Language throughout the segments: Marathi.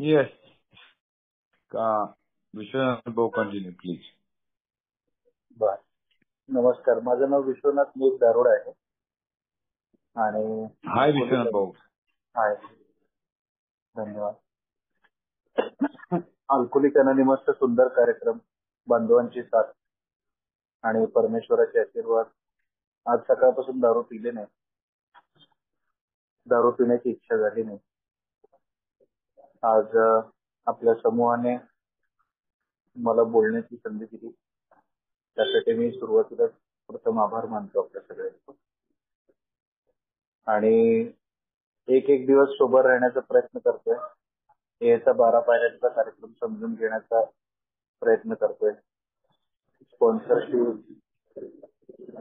Yes. विश्वनाथ भाऊ कंटिन्यू प्लीज. बर. नमस्कार, माझं नाव विश्वनाथ मेघ दारोडा आहे आणि हाय विश्वनाथ भाऊ. हाय, धन्यवाद. अल्कोहोलिक अनोनिमसचा सुंदर कार्यक्रम, बांधवांची साथ आणि परमेश्वराचे आशीर्वाद. आज सकाळपासून दारू पिले नाही, दारू पिण्याची इच्छा झाली नाही. आज आपल्या समूहाने मला बोलण्याची संधी दिली, त्यासाठी मी सुरुवातीला प्रथम आभार मानतो आपल्या सगळ्यांचे. आणि एक एक दिवस सोबत राहण्याचा प्रयत्न करतोय. याचा 12 पायऱ्यांचा कार्यक्रम समजून घेण्याचा प्रयत्न करतोय. स्पॉन्सरशिप,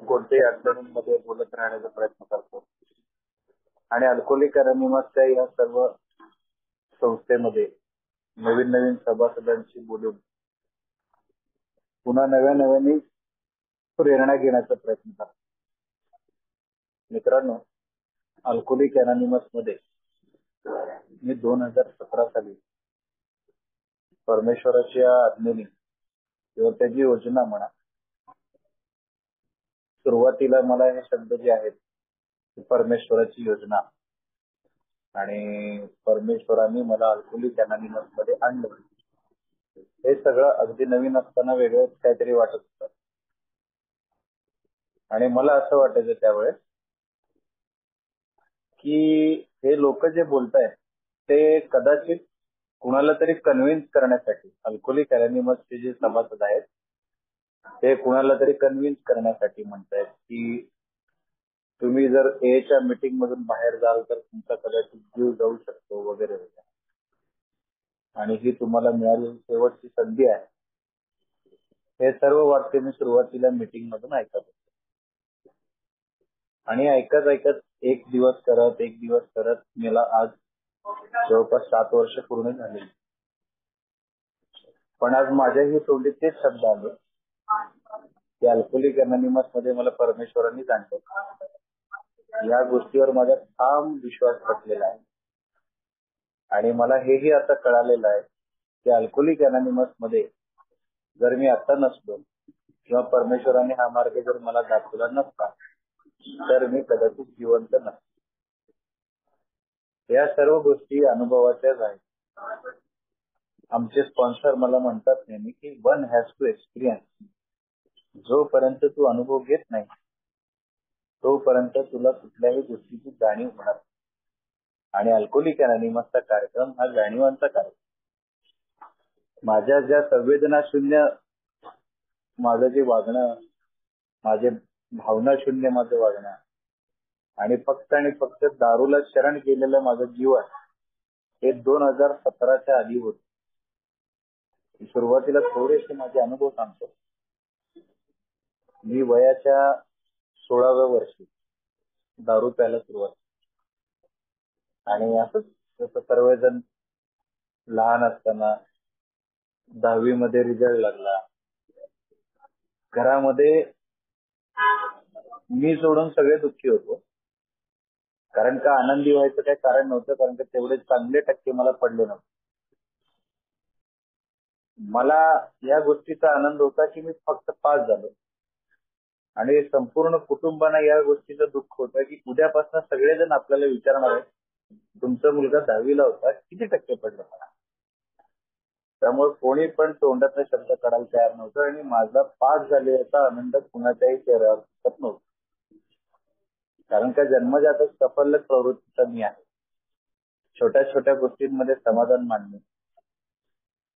कोणत्याही अडचणींमध्ये बोलत राहण्याचा प्रयत्न करतो. आणि अल्कोहोलिक अनोनिमसच्या या सर्व संस्थेमध्ये नवीन नवीन सभासदांशी बोलून पुन्हा नव्याने प्रेरणा घेण्याचा प्रयत्न करतो. मित्रांनो, अल्कोहोलिक अनोनिमस मध्ये मी 2017 साली परमेश्वराच्या आज्ञेने किंवा त्याची योजना म्हणा, सुरुवातीला मला हे शब्द जे आहेत परमेश्वराची योजना आणि परमेश्वराने मला अल्कोहोलिक अनोनिमस मध्ये आणलं, हे सगळं अगदी नवीन असताना वेगळंच काहीतरी वाटत होतं. आणि मला असं वाटायचं त्यावेळेस की हे लोक जे बोलतायत ते कदाचित कुणाला तरी कन्व्हिन्स करण्यासाठी, अल्कोहोलिक अनोनिमसचे जे सभासद आहेत ते कुणाला तरी कन्व्हिन्स करण्यासाठी म्हणतायत की तुम्ही जर एच्या मीटिंग मधून बाहेर जाल तर तुमचा कदाचित जीव जाऊ शकतो वगैरे वगैरे, आणि ही तुम्हाला मिळालेली शेवटची संधी आहे. हे सर्व वाक्य मी सुरुवातीला मीटिंग मधून ऐकत होतो. आणि ऐकत एक दिवस करत मला आज जवळपास 7 वर्ष पूर्ण झाली. पण आज माझ्याही तोंडी तेच शब्द आले की अल्कोहोलिक अनोनिमस मध्ये मला परमेश्वरांनी जाणलं. या गोष्टीवर माझा ठाम विश्वास पटलेला आहे. आणि मला हेही आता कळालेलं आहे की अल्कोहोलिक अनोनिमस मध्ये जर मी आता नसलो किंवा परमेश्वराने हा मार्ग जर मला दाखवला नसता तर मी कदाचित जिवंत नसतो. या सर्व गोष्टी अनुभवाच्याच आहेत. आमचे स्पॉन्सर मला म्हणतात नेहमी की वन हॅज टू एक्सपिरियन्स. जोपर्यंत तू अनुभव घेत नाही तोपर्यंत तुला कुठल्याही गोष्टीची जाणीव होणार. आणि अल्कोहोलिक अनोनिमसचा कार्यक्रम हा जाणीवांचा कार्यक्रम. माझ्या ज्या संवेदना शून्य माझं जे वागणं, माझे भावना शून्य माझं वागणं आणि फक्त दारूला शरण गेलेलं माझं जीवन हे 2017च्या आधी होत. सुरुवातीला थोडेसे माझे अनुभव सांगतो. मी वयाच्या 16व्या वर्षी दारू प्यायला सुरुवात, आणि असंच जसं सर्वजण लहान असताना 10वी मध्ये रिझल्ट लागला, घरामध्ये मी सोडून सगळे दुःखी होतो. कारण का आनंदी व्हायचं काही कारण नव्हतं, कारण का तेवढे चांगले टक्के मला पडले नव्हते. मला या गोष्टीचा आनंद होता की मी फक्त पास झालो, आणि संपूर्ण कुटुंबांना या गोष्टीचं दुःख होतं की उद्यापासून सगळेजण आपल्याला विचारणार आहेत तुमचा मुलगा 10वीला होता, किती टक्के पडले मला. त्यामुळे कोणी पण तोंडातला शब्द काढायला तयार नव्हतं, आणि माझा पास झाल्याचा आनंद कुणाच्याही चेहऱ्यावर दिसत नव्हता. कारण का जन्मजातच सफल प्रवृत्तीचा मी आहे. छोट्या छोट्या गोष्टींमध्ये समाधान मानणे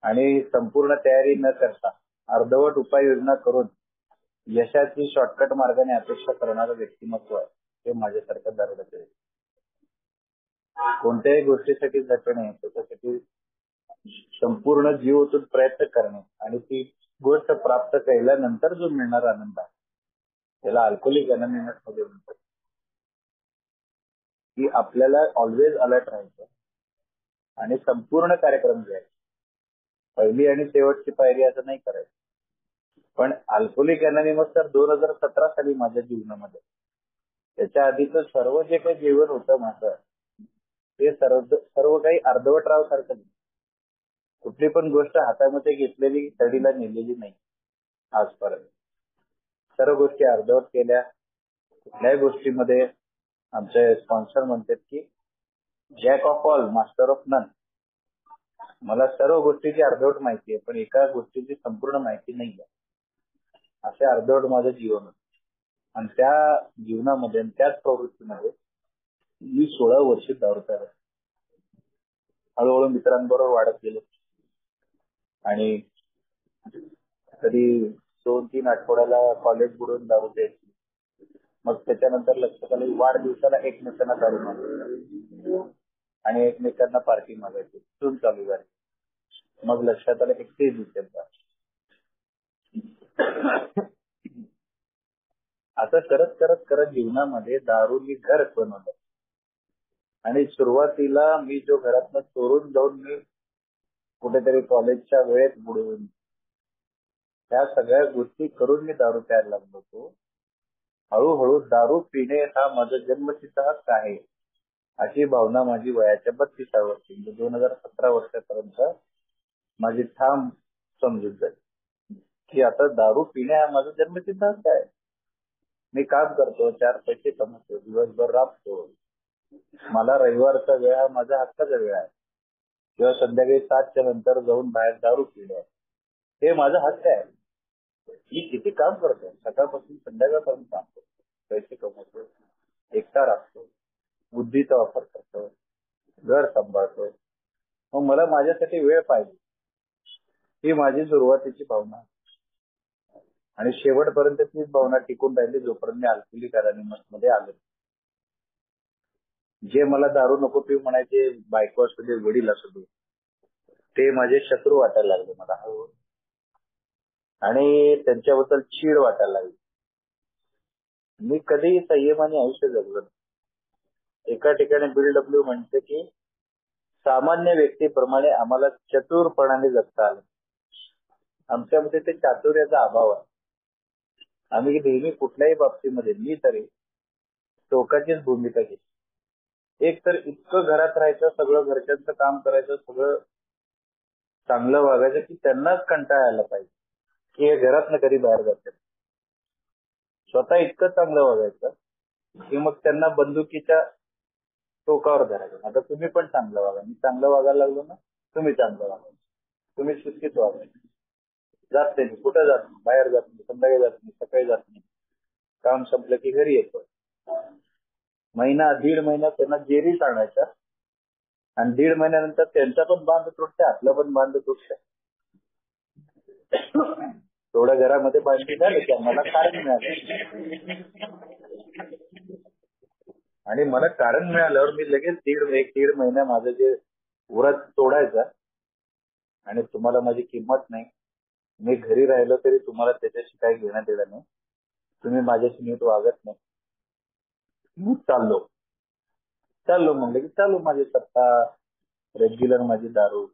आणि संपूर्ण तयारी न करता अर्धवट उपाययोजना करून यशाची शॉर्टकट मार्गाने अपेक्षा करणारं व्यक्तिमत्व आहे हे माझ्यासारख्या दारोड्याचे आहे. कोणत्याही गोष्टीसाठी झटणे, त्याच्यासाठी संपूर्ण जीव ओतून प्रयत्न करणे आणि ती गोष्ट प्राप्त केल्यानंतर जो मिळणारा आनंद आहे त्याला अल्कोहोलिक अनोनिमस मध्ये म्हणतात. की आपल्याला ऑलवेज अलर्ट राहायचं आणि संपूर्ण कार्यक्रम घ्यायचा. पहिली आणि शेवटची पायरी असं नाही करायचं. पण अल्कोहोलिक अनोनिमस तर 2017 साली माझ्या जीवनामध्ये, त्याच्या आधीच सर्व जे काही जीवन होतं माझं ते सर्व काही अर्धवट राव सारखं. कुठली पण गोष्ट हातामध्ये घेतलेली तडीला नेलेली नाही आजपर्यंत. सर्व गोष्टी अर्धवट केल्या. कुठल्याही गोष्टीमध्ये आमचे स्पॉन्सर म्हणतात की jack of all master of none. मला सर्व गोष्टीची अर्धवट माहिती आहे, पण एका गोष्टीची संपूर्ण माहिती नाही आहे. असे अर्धवट माझं जीवन होतं. आणि त्या जीवनामध्ये त्याच प्रवृत्तीमध्ये मी 16 वर्ष दारू प्यायला. हळूहळू मित्रांबरोबर वाढत गेलो आणि कधी 2-3 आठवड्याला कॉलेज बुडून दारू प्यायची. मग त्याच्यानंतर लक्षात आलं वाढदिवसाला एकमेकांना दारू मागायची आणि एकमेकांना पार्टी मागायची. तिथून चालू झाली. मग लक्षात आलं 31 डिसेंबर. असं करत करत करत जीवनामध्ये दारू मी घर बनवलं. आणि सुरुवातीला मी जो घरातनं चोरून जाऊन मी कुठेतरी कॉलेजच्या वेळेत बुडवून त्या सगळ्या गोष्टी करून मी दारू प्यायला लागलो होतो. हळूहळू दारू पिणे हा माझा जन्मसिद्ध हक्क आहे अशी भावना माझी वयाच्या 32व्या वर्षी म्हणजे 2017 वर्षापर्यंत माझी ठाम समजूत झाली की आता दारू पिणे हा माझा जन्मसिद्ध हक्क आहे. मी काम करतो, 4 पैसे कमवतो, दिवसभर राबतो. मला रविवारचा वेळ हा माझा हक्काचा वेळ आहे किंवा संध्याकाळी 7च्या नंतर जाऊन बाहेर दारू पिणे हे माझा हक्क आहे. मी किती काम करतो, सकाळपासून संध्याकाळपर्यंत काम करतो, पैसे कमवतो, एकटा राहतो, बुद्धीचा वापर करतो, घर सांभाळतो. मग मला माझ्यासाठी वेळ पाहिजे. ही माझी सुरुवातीची भावना आणि शेवटपर्यंत तीच भावना टिकून राहिली जोपर्यंत मी अल्कोहोलिक अनोनिमस मध्ये आलो. जे मला दारू नको पिऊ म्हणायचे, बायको असू दे, वडील असू दे, ते माझे शत्रू वाटायला लागले मला हळूहळू आणि त्यांच्याबद्दल चीड वाटायला लागली. मी कधी संयमाने आयुष्य जगलो. एका ठिकाणी BW म्हणते की सामान्य व्यक्तीप्रमाणे आम्हाला चतुरपणाने जगता आलं. आमच्यामध्ये ते चातुर्याचा अभाव आहे. आम्ही नेहमी कुठल्याही बाबतीमध्ये मी तरी टोकाचीच भूमिका घेतली. एक तर इतकं घरात राहायचं, सगळं घरच्यांचं काम करायचं, सगळं चांगलं वागायचं की त्यांनाच कंटाळा आला पाहिजे की हे घरातनं कधी बाहेर जातात. स्वतः इतकं चांगलं वागायचं की मग त्यांना बंदुकीच्या टोकावर धरायचं. आता तुम्ही पण चांगलं वागा. मी चांगलं वागायला लागलो ना, तुम्ही चांगलं वागा. तुम्ही शिस्तीत वागायचं. जात नाही, कुठं जात नाही, बाहेर जात नाही, संध्याकाळी जात नाही, सकाळी जात नाही, काम संपलं की घरी येतो. महिना 1.5 महिना त्यांना जेरीच आणायचा आणि 1.5 महिन्यानंतर त्यांचा पण बांध तुटते, आपला पण बांध तुटते. थोड्या घरामध्ये बांधणी झाली की मला कारण मिळालं आणि मला कारण मिळाल्यावर मी लगेच 1.5 महिना माझं जे व्रत तोडायचं आणि तुम्हाला माझी किंमत नाही. मी घरी राहिलो तरी तुम्हाला त्याच्याशी काही घेणं देणं नाही. तुम्ही माझ्याशी नीट वागत नाही. मी चाललो म्हणलं की चालू माझी सत्ता, रेग्युलर माझी दारू,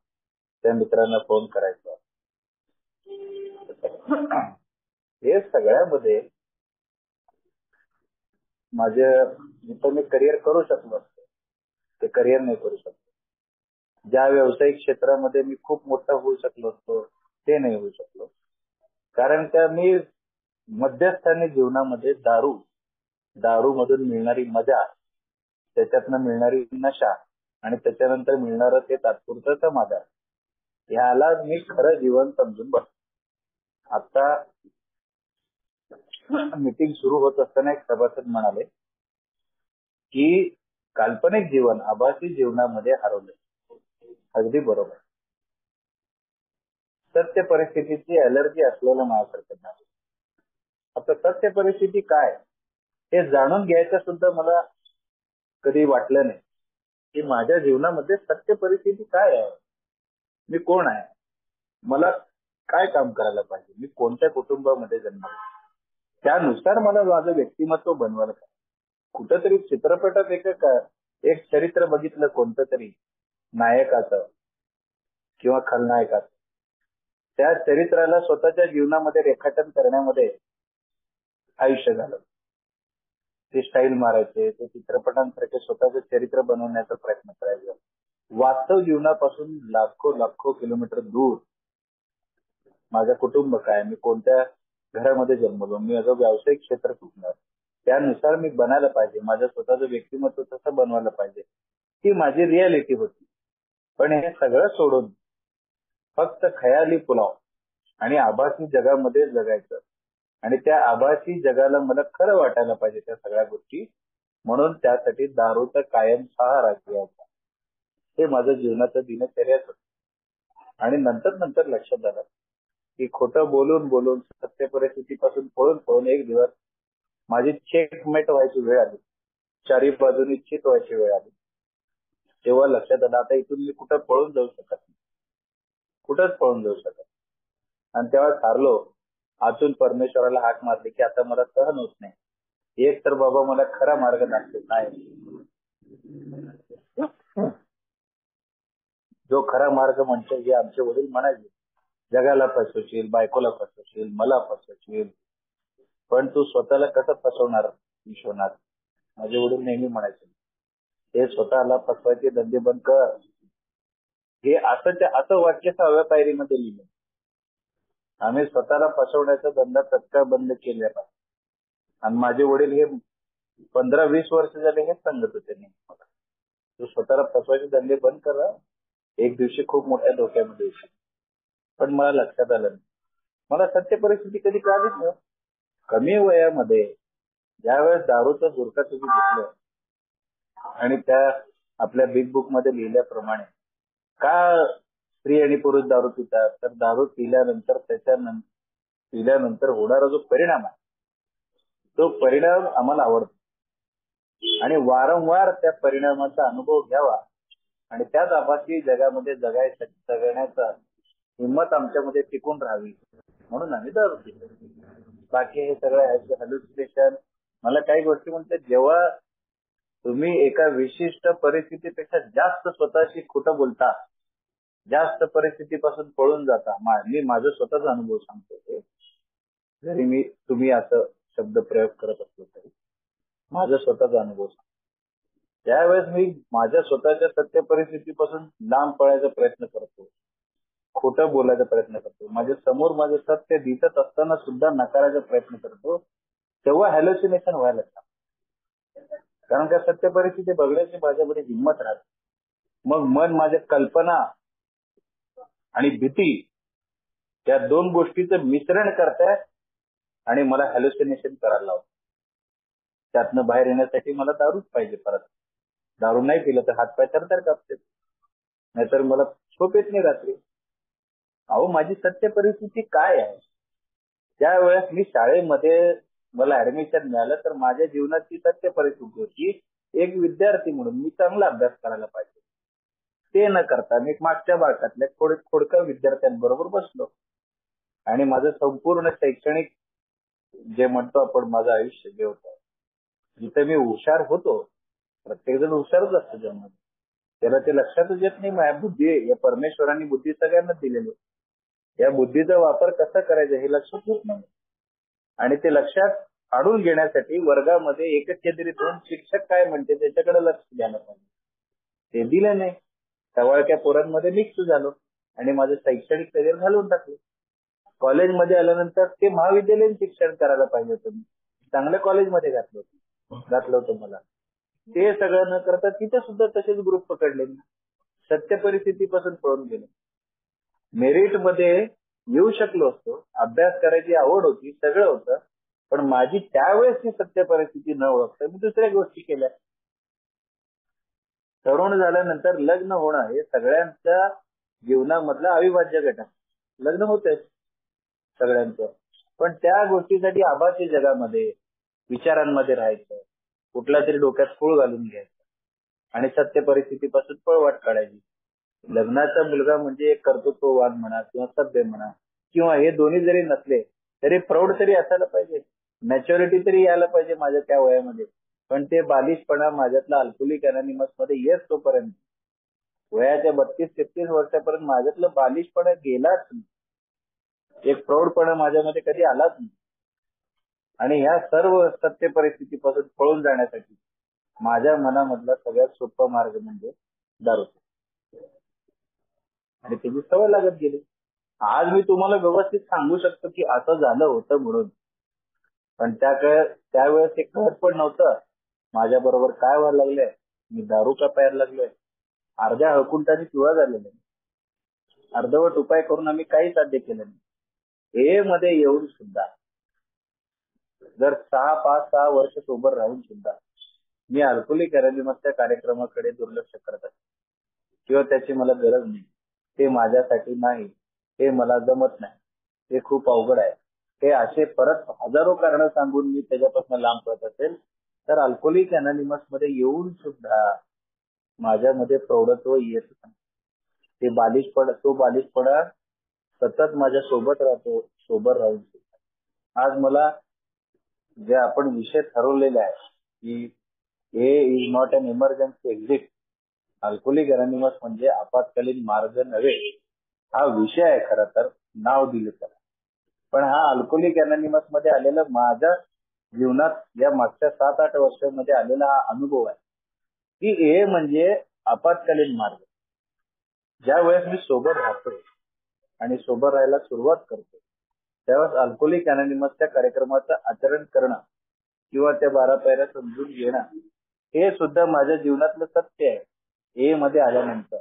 त्या मित्रांना फोन करायचा. हे सगळ्यामध्ये माझं जिथं मी करिअर करू शकलो असतो ते करिअर नाही करू शकलो. ज्या व्यावसायिक क्षेत्रामध्ये मी खूप मोठा होऊ शकलो असतो ते नाही होऊ शकलो. कारण त्या मी मध्यस्थानी जीवनामध्ये दारू मधून मिळणारी मजा, त्याच्यातनं मिळणारी नशा आणि त्याच्यानंतर मिळणारं ते तात्पुरतं समाधान, ह्याला मी खरं जीवन समजून बसतो. आता मीटिंग सुरू होत असताना एक सभासद म्हणाले की काल्पनिक जीवन आभासी जीवनामध्ये हरवले. अगदी बरोबर. सत्य परिस्थितीची अलर्जी असलेलं माझ्यासारखं नाही. आता सत्य परिस्थिती काय हे जाणून घ्यायचं सुद्धा मला कधी वाटलं नाही की माझ्या जीवनामध्ये सत्य परिस्थिती काय आहे, मी कोण आहे, मला काय काम करायला पाहिजे, मी कोणत्या कुटुंबामध्ये जन्मलो, त्यानुसार मला माझं व्यक्तिमत्व बनवायला पाहिजे. कुठंतरी चित्रपटात एक चरित्र बघितलं कोणतं तरी नायकाचं किंवा खलनायकाचं, त्या चरित्राला स्वतःच्या जीवनामध्ये रेखाटन करण्यामध्ये आयुष्य झालं. ते स्टाईल मारायचे, ते चित्रपटांसारखे स्वतःचं चरित्र बनवण्याचा प्रयत्न करायचा. वास्तव जीवनापासून लाखो लाखो किलोमीटर दूर माझं कुटुंब काय, मी कोणत्या घरामध्ये जन्मलो, मी माझं व्यावसायिक क्षेत्र कुठलं, त्यानुसार मी बनायला पाहिजे, माझं स्वतःचं व्यक्तिमत्व तसं बनवायला पाहिजे, ही माझी रियालिटी होती. पण हे सगळं सोडून फक्त खयाली पुलाव आणि आभासी जगामध्ये जगायचं आणि त्या आभासी जगाला मला खरं वाटायला पाहिजे त्या सगळ्या गोष्टी, म्हणून त्यासाठी दारूचा कायम सहारा घ्यायचा. हे माझं जीवनाचं दिनचर्याच होतं. आणि नंतर नंतर लक्षात आलं की खोटं बोलून बोलून सत्य परिस्थितीपासून पळून पळून एक दिवस माझी चेकमेट व्हायची वेळ आली, चारी बाजूनी चित व्हायची वेळ आली. तेव्हा लक्षात आलं आता इथून मी कुठं पळून जाऊ शकत नाही, कुठंच पळून जाऊ शकत. आणि तेव्हा ठरलो, आतून परमेश्वराला हाक मारली की आता मला सहन होत नाही, एक तर बाबा मला खरा मार्ग दाखव काय, जो खरा मार्ग म्हणजे हे आमचे वडील म्हणायचे, जगाला फसवशील, बायकोला फसवशील, मला फसवशील, पण तू स्वतःला कसं फसवणार विश्वनाथ. माझे वडील नेहमी म्हणायचे, हे स्वतःला फसवायचे धंदे बंद कर. हे असं वाक्य 6व्या पायरीमध्ये लिहिलं. आम्ही स्वतःला फसवण्याचा धंदा तत्काळ बंद केला पाहिजे. आणि माझे वडील हे 15-20 वर्ष झाले हे सांगत होते मला, तू स्वतःला फसवायचे धंदे बंद कर, एक दिवशी खूप मोठ्या धोक्यामध्ये येशील. पण मला लक्षात आलं नाही, मला सत्य परिस्थिती कधी कळालीच नाही. कमी वयामध्ये ज्यावेळेस दारूचं गुरखा तुम्ही घेतलं आणि त्या आपल्या बिग बुक मध्ये लिहिल्याप्रमाणे का स्त्री आणि पुरुष दारू पितात, तर दारू पिल्यानंतर होणारा जो परिणाम आहे तो परिणाम आम्हाला आवडतो आणि वारंवार त्या परिणामाचा अनुभव घ्यावा आणि त्याच आभासी जगामध्ये जगण्याचा हिंमत आमच्यामध्ये टिकून राहावी म्हणून आम्ही दारू पितो. बाकी हे सगळं हॅल्युसिनेशन, मला काही गोष्टी म्हणते, जेव्हा तुम्ही एका विशिष्ट परिस्थितीपेक्षा जास्त स्वतःशी खोटं बोलता, जास्त परिस्थितीपासून पळून जाता, मी माझा स्वतःचा अनुभव सांगतो, जरी तुम्ही असं शब्द प्रयोग करत असलो तरी माझा स्वतःचा अनुभव सांगतो. त्यावेळेस मी माझ्या स्वतःच्या सत्य परिस्थितीपासून लांब पळायचा प्रयत्न करतो, खोटं बोलायचा प्रयत्न करतो, माझ्या समोर माझं सत्य दिसत असताना सुद्धा नकारायचा प्रयत्न करतो, तेव्हा हॅल्युसिनेशन व्हायला लागतं. कारण त्या सत्य परिस्थिती बघण्याची माझ्यामध्ये हिंमत राहते. मग मन माझ्या कल्पना आणि भीती या दोन गोष्टीचं मिश्रण करताय आणि मला हॅल्युसिनेशन करायला लावतं. त्यातनं बाहेर येण्यासाठी मला दारूच पाहिजे. परत दारू नाही पिलं तर हातपाय थरथर कापते, नाहीतर मला झोप येत नाही रात्री. अहो माझी सत्य परिस्थिती काय आहे? ज्या वेळेस मी शाळेमध्ये मला ऍडमिशन मिळालं तर माझ्या जीवनाची सत्य परिस्थिती होती, एक विद्यार्थी म्हणून मी चांगला अभ्यास करायला पाहिजे. ते न करता मी मागच्या भागातल्या खोडकर विद्यार्थ्यांबरोबर बसलो आणि माझं संपूर्ण शैक्षणिक जे म्हणतो आपण माझं आयुष्य जे होतं, जिथे मी हुशार होतो, प्रत्येक जण हुशारच असतो जन्मात, त्याला ते लक्षातच येत नाही. माझ्या बुद्धी, या परमेश्वरांनी बुद्धी सगळ्यांना दिलेली, या बुद्धीचा वापर कसा करायचा हे लक्षात येत नाही. आणि ते लक्षात आणून घेण्यासाठी वर्गामध्ये एककेंद्रित होऊन शिक्षक काय म्हणते त्याच्याकडे लक्ष द्यायला पाहिजे, ते दिलं नाही. टवाळक्या पोरांमध्ये मिक्स झालो आणि माझं शैक्षणिक करिअर घालवून टाकलं. कॉलेजमध्ये आल्यानंतर ते महाविद्यालयीन शिक्षण करायला पाहिजे होतं, मी चांगल्या कॉलेजमध्ये घातलं होतं मला. ते सगळं न करता तिथे सुद्धा तसेच ग्रुप पकडले, सत्य परिस्थितीपासून पळून गेलो. मेरिट मध्ये येऊ शकलो असतो, अभ्यास करायची आवड होती, सगळं होतं, पण माझी त्यावेळेस ती सत्य परिस्थिती न ओळखता मी दुसऱ्या गोष्टी केल्या. तरुण झाल्यानंतर लग्न होणं हे सगळ्यांच्या जीवनामधला अविभाज्य घटक. लग्न होतेच सगळ्यांचं, पण त्या गोष्टीसाठी आभासी जगामध्ये विचारांमध्ये राहायचं, कुठला तरी डोक्यात फूळ घालून घ्यायचं आणि सत्य परिस्थितीपासून पळवाट काढायची. लग्नाचा मुलगा म्हणजे एक कर्तृत्ववान म्हणा किंवा सभ्य म्हणा, किंवा हे दोन्ही जरी नसले तरी प्रौढ तरी असायला पाहिजे, मॅच्युरिटी तरी यायला पाहिजे माझ्या त्या वयामध्ये. पण ते बालिशपणा माझ्यातला अल्कोहोलिक अनॉनिमस मध्ये येत तोपर्यंत, वयाच्या 32-33 वर्षापर्यंत माझ्यातलं बालिशपणा गेलाच नाही, एक प्रौढपणा माझ्यामध्ये कधी आलाच नाही. आणि ह्या सर्व सत्य परिस्थितीपासून पळून जाण्यासाठी माझ्या मनामधला सगळ्यात सोपा मार्ग म्हणजे दारू. आणि त्याची सवय लागत गेली. आज मी तुम्हाला व्यवस्थित सांगू शकतो की असं झालं होतं म्हणून, पण त्यावेळेस ते कळत पण नव्हतं माझ्या बरोबर काय व्हायला लागलंय, मी दारू का प्यायला लागलोय. अर्ध्या हकुंटाने पिवळा झालेला आहे. अर्धवट उपाय करून आम्ही काही साध्य केलं नाही. हे मध्ये येऊन सुद्धा जर 6-5-6 वर्ष सोबत राहून सुद्धा मी अल्कोहोलिक अनोनिमसच्या कार्यक्रमाकडे दुर्लक्ष करत आहे किंवा त्याची मला गरज नाही, ते माझ्यासाठी नाही, हे मला जमत नाही, हे खूप अवघड आहे, हे असे परत हजारो कारण सांगून मी त्याच्यापासून लांब पडत असेल तर अल्कोहोलिक अनोनिमस मध्ये येऊन सुद्धा माझ्यामध्ये प्रौढत्व येत नाही. ते बालिशपणा सतत माझ्या सोबत राहतो. सोबत राहून आज मला जे आपण विषय ठरवलेले आहे की A is not an emergency exit, alcoholic anonymous म्हणजे आपत्कालीन मार्ग नव्हे, हा विषय आहे. खरं तर नाव दिलं त्याला, पण हा अल्कोहोलिक अनोनिमस मध्ये आलेला माझ्या जीवनात या मागच्या 7-8 वर्षांमध्ये आलेला हा अनुभव आहे की ए म्हणजे आपत्कालीन मार्ग. ज्या वेळेस मी सोबत राहतो आणि सोबत राहायला सुरुवात करतो त्यावेळेस अल्कोहोलिक अनोनिमसच्या कार्यक्रमाचं आचरण करणं किंवा त्या 12 पायऱ्या समजून घेणं हे सुद्धा माझ्या जीवनातलं सत्य आहे. ए मध्ये आल्यानंतर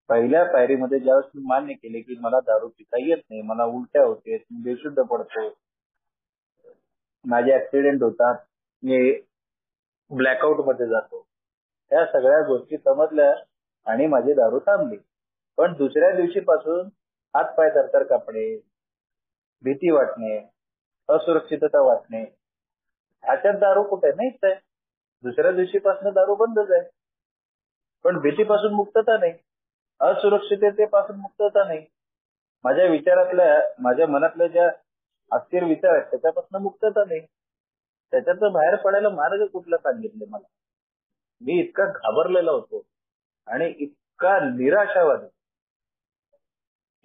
पहिल्या पायरीमध्ये ज्यावेळेस मी मान्य केले की मला दारू पिता येत नाही, मला उलट्या होते, मी बेशुद्ध पडतो, माझे ऍक्सिडेंट होतात, मी ब्लॅकआउट मध्ये जातो, या सगळ्या गोष्टी समजल्या आणि माझी दारू थांबली. पण दुसऱ्या दिवशीपासून हातपाय थरथर कापणे, भीती वाटणे, असुरक्षितता वाटणे, ह्याच्यात दारू कुठे नाहीच आहे. दुसऱ्या दिवशीपासून दारू बंदच आहे, पण भीतीपासून मुक्तता नाही, असुरक्षिततेपासून मुक्तता नाही, माझ्या मनातल्या ज्या अस्थिर विचार आहेत त्याच्यापासून मुक्तता नाही. त्याच्यातून बाहेर पडायला मार्ग कुठला सांगितले मला. मी इतका घाबरलेला होतो आणि इतका निराशावादी.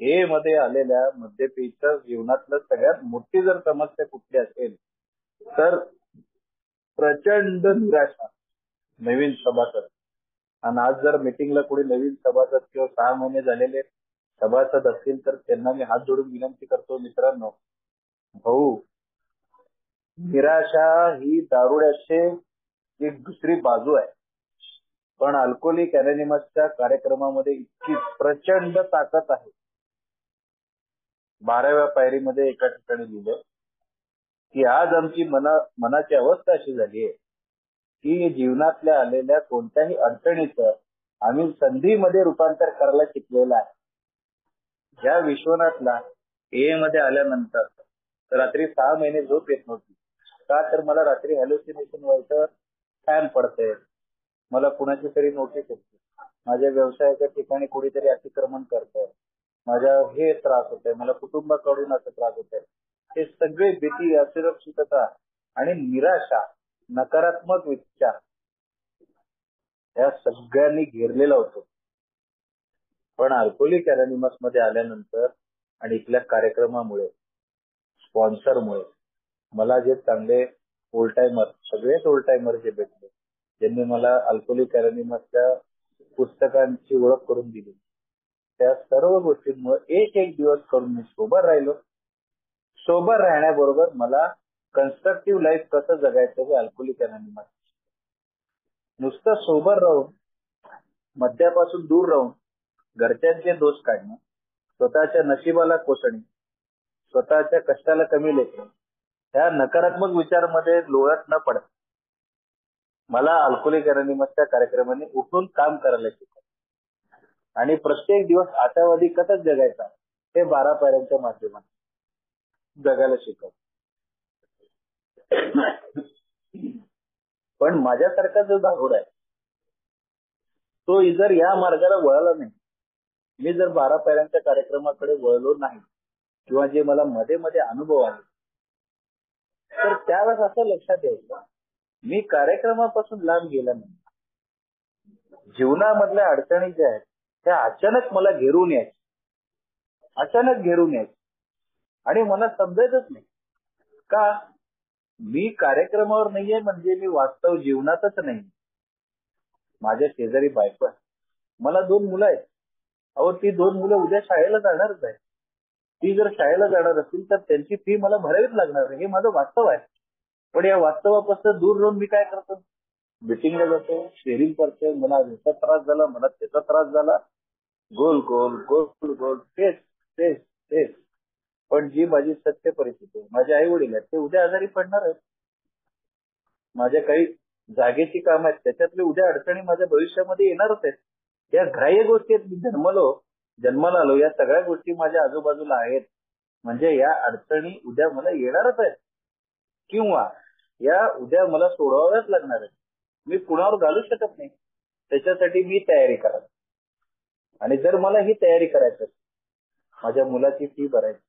हे मध्ये आलेल्या मद्यपीच्या जीवनातलं सगळ्यात मोठी जर समस्या कुठली असेल तर प्रचंड निराशा. नवीन सभासद, आणि आज जर मीटिंगला कोणी नवीन सभासद किंवा 6 महिने झालेले सभासद असतील तर त्यांना मी हात जोडून विनंती करतो, मित्रांनो, भाऊ, निराशा ही दारुड्याची एक दुसरी बाजू आहे. पण अल्कोहोलिक अनोनिमसच्या कार्यक्रमामध्ये इतकी प्रचंड ताकद आहे. 12व्या पायरीमध्ये एका ठिकाणी लिहिलं की आज आमची मनाची अवस्था अशी झाली आहे की जीवनातल्या आलेल्या कोणत्याही अडचणीचं आम्ही संधीमध्ये रूपांतर करायला शिकलेलं आहे. ज्या विश्वनाथला ए मध्ये आल्यानंतर रात्री 6 महिने झोप येत नव्हती. का तर मला रात्री हॅल्युसिनेशन व्हायचं, फॅन पडते, मला कुणाची तरी नोटीस येते, माझ्या व्यवसायाच्या ठिकाणी कुणीतरी अतिक्रमण करतंय, माझ्या हे त्रास होतोय, मला कुटुंबाकडून असं त्रास होतोय. हे सगळे भीती, असुरक्षितता आणि निराशा, नकारात्मक विचार या सगळ्यांनी घेरलेला होतो. पण अल्कोहोलिक अनोनिमस मध्ये आल्यानंतर आणि इथल्या कार्यक्रमामुळे, स्पॉन्सरमुळे मला जे चांगले ओल्ड टाइमर, सगळेच ओल्ड टाइमर जे भेटले, ज्यांनी मला अल्कोहोलिक अनोनिमसच्या पुस्तकांची ओळख करून दिली, त्या सर्व गोष्टींमुळे एक दिवस करून मी सोबत राहिलो. सोबत राहण्याबरोबर मला कन्स्ट्रक्टिव्ह लाईफ कसं जगायचं हे अल्कोहोलिक अनोनिमस. नुसतं सोबत राहून, मद्यापासून दूर राहून घरच्यांचे दोष काढणे, स्वतःच्या नशिबाला कोसणे, स्वतःच्या कष्टाला कमी लेखणे, त्या नकारात्मक विचारमध्ये लोळत न पडत मला अल्कोहोलिक अनोनिमसच्या कार्यक्रमाने उठून काम करायला शिकवलं आणि प्रत्येक दिवस आशावादी कसं जगायचा हे 12 पायऱ्यांच्या माध्यमातून जगायला शिकवलं. पण माझ्यासारखा जो दारुड आहे तो जर या मार्गाला वळाला नाही, मी जर 12 पायऱ्यांच्या कार्यक्रमाकडे वळलो नाही किंवा जे मला मध्ये मध्ये अनुभव आले, तर त्यावेळेस असं लक्षात यायचं मी कार्यक्रमापासून लांब गेला नाही. जीवनामधल्या अडचणी ज्या आहेत त्या अचानक मला घेरून यायच्या आणि मला समजायचंच नाही का मी कार्यक्रमावर नाहीये म्हणजे मी वास्तव जीवनातच नाही. माझ्या शेजारी बायको आहे, मला 2 मुलं आहेत, अहो ती 2 मुलं उद्या शाळेला जाणारच आहे. ती जर शाळेला जाणार असतील तर त्यांची फी मला भरावीच लागणार आहे. हे माझं वास्तव आहे. पण या वास्तवापासून दूर राहून मी काय करतो, मिटिंगला जातो, शेअरिंग करतो, मला याचा त्रास झाला, मला त्याचा त्रास झाला, गोल गोल गोल गोल तेच तेच तेच. पण जी माझी सत्य परिस्थिती आहे, माझे आई वडील आहेत ते उद्या आजारी पडणार आहेत. माझ्या काही जागेची कामं आहेत त्याच्यातले उद्या अडचणी माझ्या भविष्यामध्ये येणारच आहेत. या ग्राह्य गोष्टी आहेत. मी जन्माला आलो, या सगळ्या गोष्टी माझ्या आजूबाजूला आहेत. म्हणजे या अडचणी उद्या मला येणारच आहेत किंवा या उद्या मला सोडवाव्याच लागणार आहेत. मी कुणावर घालू शकत नाही. त्याच्यासाठी मी तयारी करावी. आणि जर मला ही तयारी करायची, माझ्या मुलाची फी भरायची,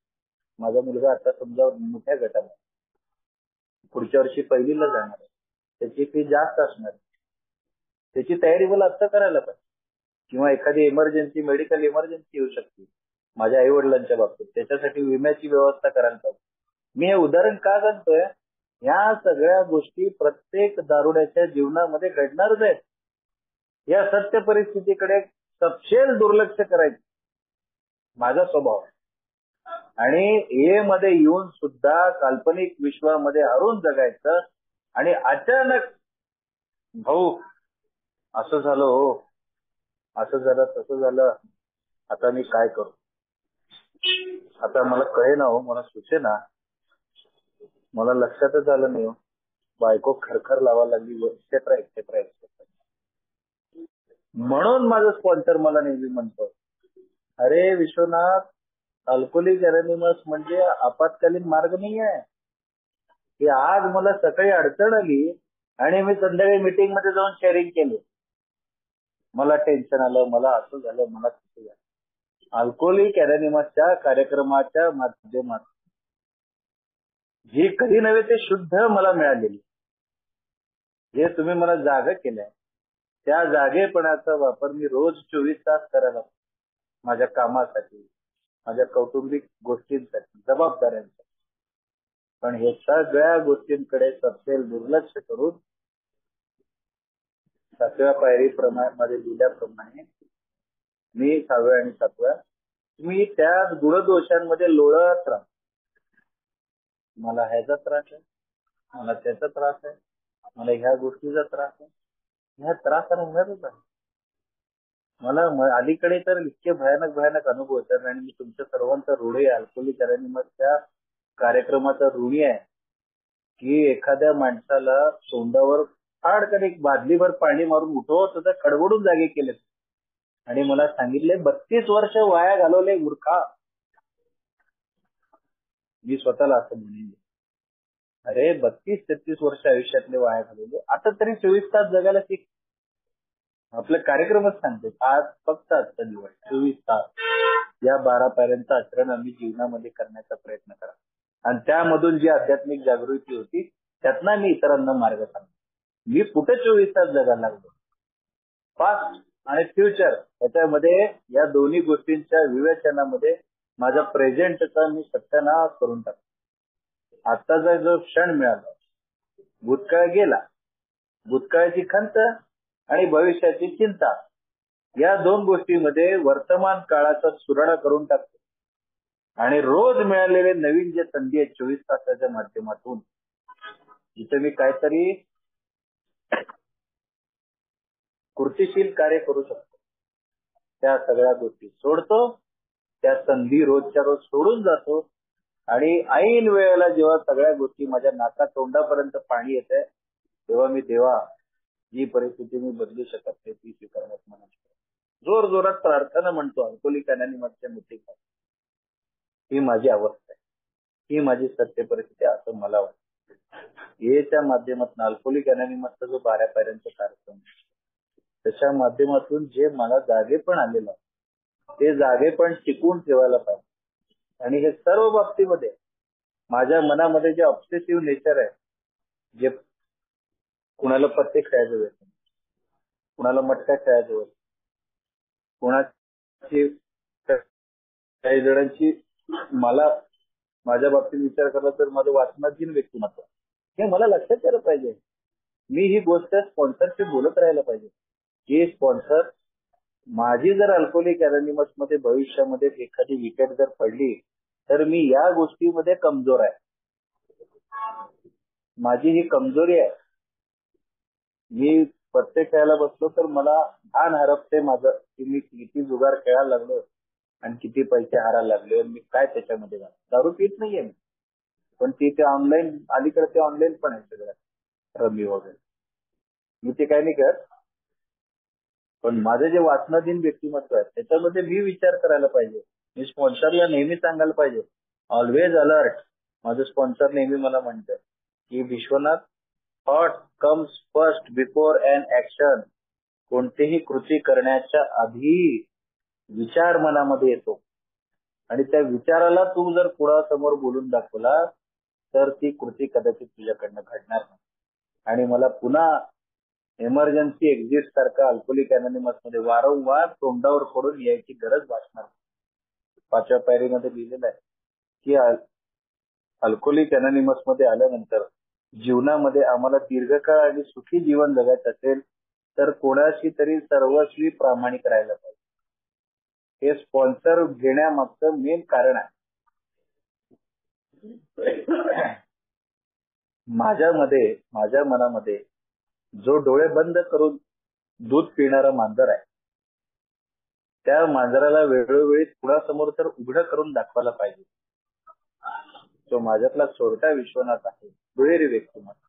माझा मुलगा आता समजा मोठ्या गटाला पुढच्या वर्षी पहिलीला जाणार आहे, त्याची फी जास्त असणार, त्याची तयारी मला आता करायला पाहिजे. किंवा एखादी इमर्जन्सी, मेडिकल इमर्जन्सी येऊ शकते माझ्या आई वडिलांच्या बाबतीत, त्याच्यासाठी विम्याची व्यवस्था करायला पाहिजे. मी हे उदाहरण का सांगतोय, या सगळ्या गोष्टी प्रत्येक दारुड्याच्या जीवनामध्ये घडणारच आहेत. या सत्य परिस्थितीकडे सपशेल दुर्लक्ष करायचं माझा स्वभाव आहे. आणि ए मध्ये येऊन सुद्धा काल्पनिक विश्वामध्ये हरून जगायचं. आणि अचानक भाऊ असं झालं, हो असं झालं, तसं झालं, आता मी काय करू, आता मला कळे ना, हो मला सुचेना, मला लक्षातच आलं नाही, हो बायको खरखर लावायला लागली, एक्सेट्रा एक्सेट्रा एक्सेट्रा. म्हणून माझं स्पॉन्सर मला नेहमी म्हणतो, अरे विश्वनाथ, अल्कोहोलिक अनोनिमस म्हणजे आपत्कालीन मार्ग नाही आहे. की आज मला सकाळी अडचण आली आणि मी संध्याकाळी मीटिंग मध्ये जाऊन शेअरिंग केले, मला टेन्शन आलं, मला असं झालं, मला तसं झालं. अल्कोहोलिक अनोनिमसच्या कार्यक्रमाच्या माध्यमातून जी कधी नव्हे ते शुद्ध मला मिळालेली, जे तुम्ही मला जागा केलंय, त्या जागेपणाचा वापर मी रोज 24 तास करायला, माझ्या कामासाठी, माझ्या कौटुंबिक गोष्टींसाठी, जबाबदाऱ्यांसाठी. पण हे सगळ्या गोष्टींकडे सपशेल दुर्लक्ष करून 7व्या पायरीमध्ये लिहिल्याप्रमाणे मी 6व्या आणि 7व्या मी त्या गुणदोषांमध्ये लोळत राहतो. मला ह्याचा त्रास आहे, मला त्याचा त्रास आहे, मला ह्या गोष्टीचा त्रास आहे. ह्या त्रास राहणारच आहे. मला अलीकडे तर इतके भयानक भयानक अनुभव होतात आणि मी तुमच्या सर्वांचा ऋणी आहे, अल्कोहोलिक अनोनिमसच्या कार्यक्रमाचा ऋणी आहे की एखाद्या माणसाला तोंडावर फाडकन एक बादलीभर पाणी मारून उठवत होता, कडवडून जागे केले आणि मला सांगितले 32 वर्ष वाया घालवले मूर्खा. मी स्वतःला असं म्हणेन, अरे 32-33 वर्ष आयुष्यातले वाया घालवले, आता तरी 24 तास जगायला शिक. आपले कार्यक्रमच सांगते, आज फक्त आजचा दिवस 24 तास या 12 पायऱ्यांचं आचरण आम्ही जीवनामध्ये करण्याचा प्रयत्न करा. आणि त्यामधून जी आध्यात्मिक जागृती होती त्यातनं मी इतरांना मार्ग सांगतो. मी कुठे 24 तास जगायला लागलो. पास्ट आणि फ्युचर याच्यामध्ये, या दोन्ही गोष्टींच्या विवेचनामध्ये माझा प्रेझेंटचा मी सत्यानाश करून टाकतो. आत्ताचा जो क्षण मिळाला, भूतकाळ गेला, भूतकाळाची खंत आणि भविष्याची चिंता, या 2 गोष्टीमध्ये वर्तमान काळाचा सुराडा करून टाकतो. आणि रोज मिळालेले नवीन जे संधी आहेत 24 तासाच्या माध्यमातून, जिथे मी काहीतरी कृतीशील कार्य करू शकतो, त्या सगळ्या गोष्टी सोडतो. त्या संधी रोजच्या रोज सोडून जातो. आणि ऐन वेळेला जेव्हा सगळ्या गोष्टी माझ्या नाका तोंडापर्यंत पाणी येते, तेव्हा मी देवा, जी परिस्थिती मी बदलू शकत नाही ती स्वीकारण्यास मनात जोर जोरात प्रार्थना म्हणतो. अल्कोहोलिक अनोनिमसच्या मीटिंग, ही माझी अवस्था आहे, ही माझी सत्य परिस्थिती असं मला वाटतं. याच्या माध्यमातून अल्कोहोलिक अनोनिमसचा जो 12 पायऱ्यांचा कार्यक्रम, त्याच्या माध्यमातून जे मला जागेपण आलेलं ते जागेपण टिकवून ठेवायला पाहिजे. आणि हे सर्व बाबतीमध्ये माझ्या मनामध्ये जे ऑब्सेसिव्ह नेचर आहे, जे कुणाला पत्ते खेळायचं व्यसन, कुणाला मटका खेळायचं व्यसन, कुणाची, काही जणांची, मला माझ्या बाबतीत विचार करला तर माझं वाचनाधीन व्यक्तिमत्व, हे मला लक्षात यायला पाहिजे. मी ही गोष्ट स्पॉन्सरशी बोलत राहायला पाहिजे की स्पॉन्सर माझी जर अल्कोहोलिक अनॉनिमस मध्ये भविष्यामध्ये एखादी विकेट जर पडली तर मी या गोष्टीमध्ये कमजोर आहे. माझी ही कमजोरी आहे. मी प्रत्येक खेळायला बसलो तर मला भान हरपते माझं की मी किती जुगार खेळायला लागलो आणि किती पैसे हारायला लागले. मी काय त्याच्यामध्ये दारू पित नाहीये मी, पण ते ऑनलाईन अलीकडे ते ऑनलाईन पण आहे सगळं रमी वगैरे. मी ते काही नाही करत, पण माझं जे वाचनाधीन व्यक्तिमत्व आहे त्याच्यामध्ये मी विचार करायला पाहिजे. मी स्पॉन्सरला नेहमी सांगायला पाहिजे, ऑलवेज अलर्ट. माझं स्पॉन्सर नेहमी मला म्हणतं की Vishwanath, thought comes first before an action. कोणतीही कृती करण्याच्या आधी विचार मनामध्ये येतो आणि त्या विचाराला तू जर कुणासमोर बोलून दाखवला तर ती कृती कदाचित तुझ्याकडनं घडणार नाही. आणि मला पुन्हा इमर्जन्सी एक्झिट सारखा अल्कोहोलिक अनॉनिमस मध्ये वारंवार तोंडावर पडून यायची गरज भासणार. 5व्या पायरीमध्ये लिहिलेलं आहे की अल्कोहोलिक अनॉनिमस मध्ये आल्यानंतर जीवनामध्ये आम्हाला दीर्घकाळ आणि सुखी जीवन जगायचं असेल तर कोणाशी तरी सर्वस्वी प्रामाणिक राहायला पाहिजे. हे स्पॉन्सर घेण्यामागचं मेन कारण आहे. माझ्या मनामध्ये जो डोळे बंद करून दूध पिणारा मांजर आहे त्या मांजराला वेळोवेळी कुणासमोर तर उघडं करून दाखवायला पाहिजे. तो माझ्यातला चोरटा विश्वनाथ आहे, दुहेरी व्यक्तिमत्व.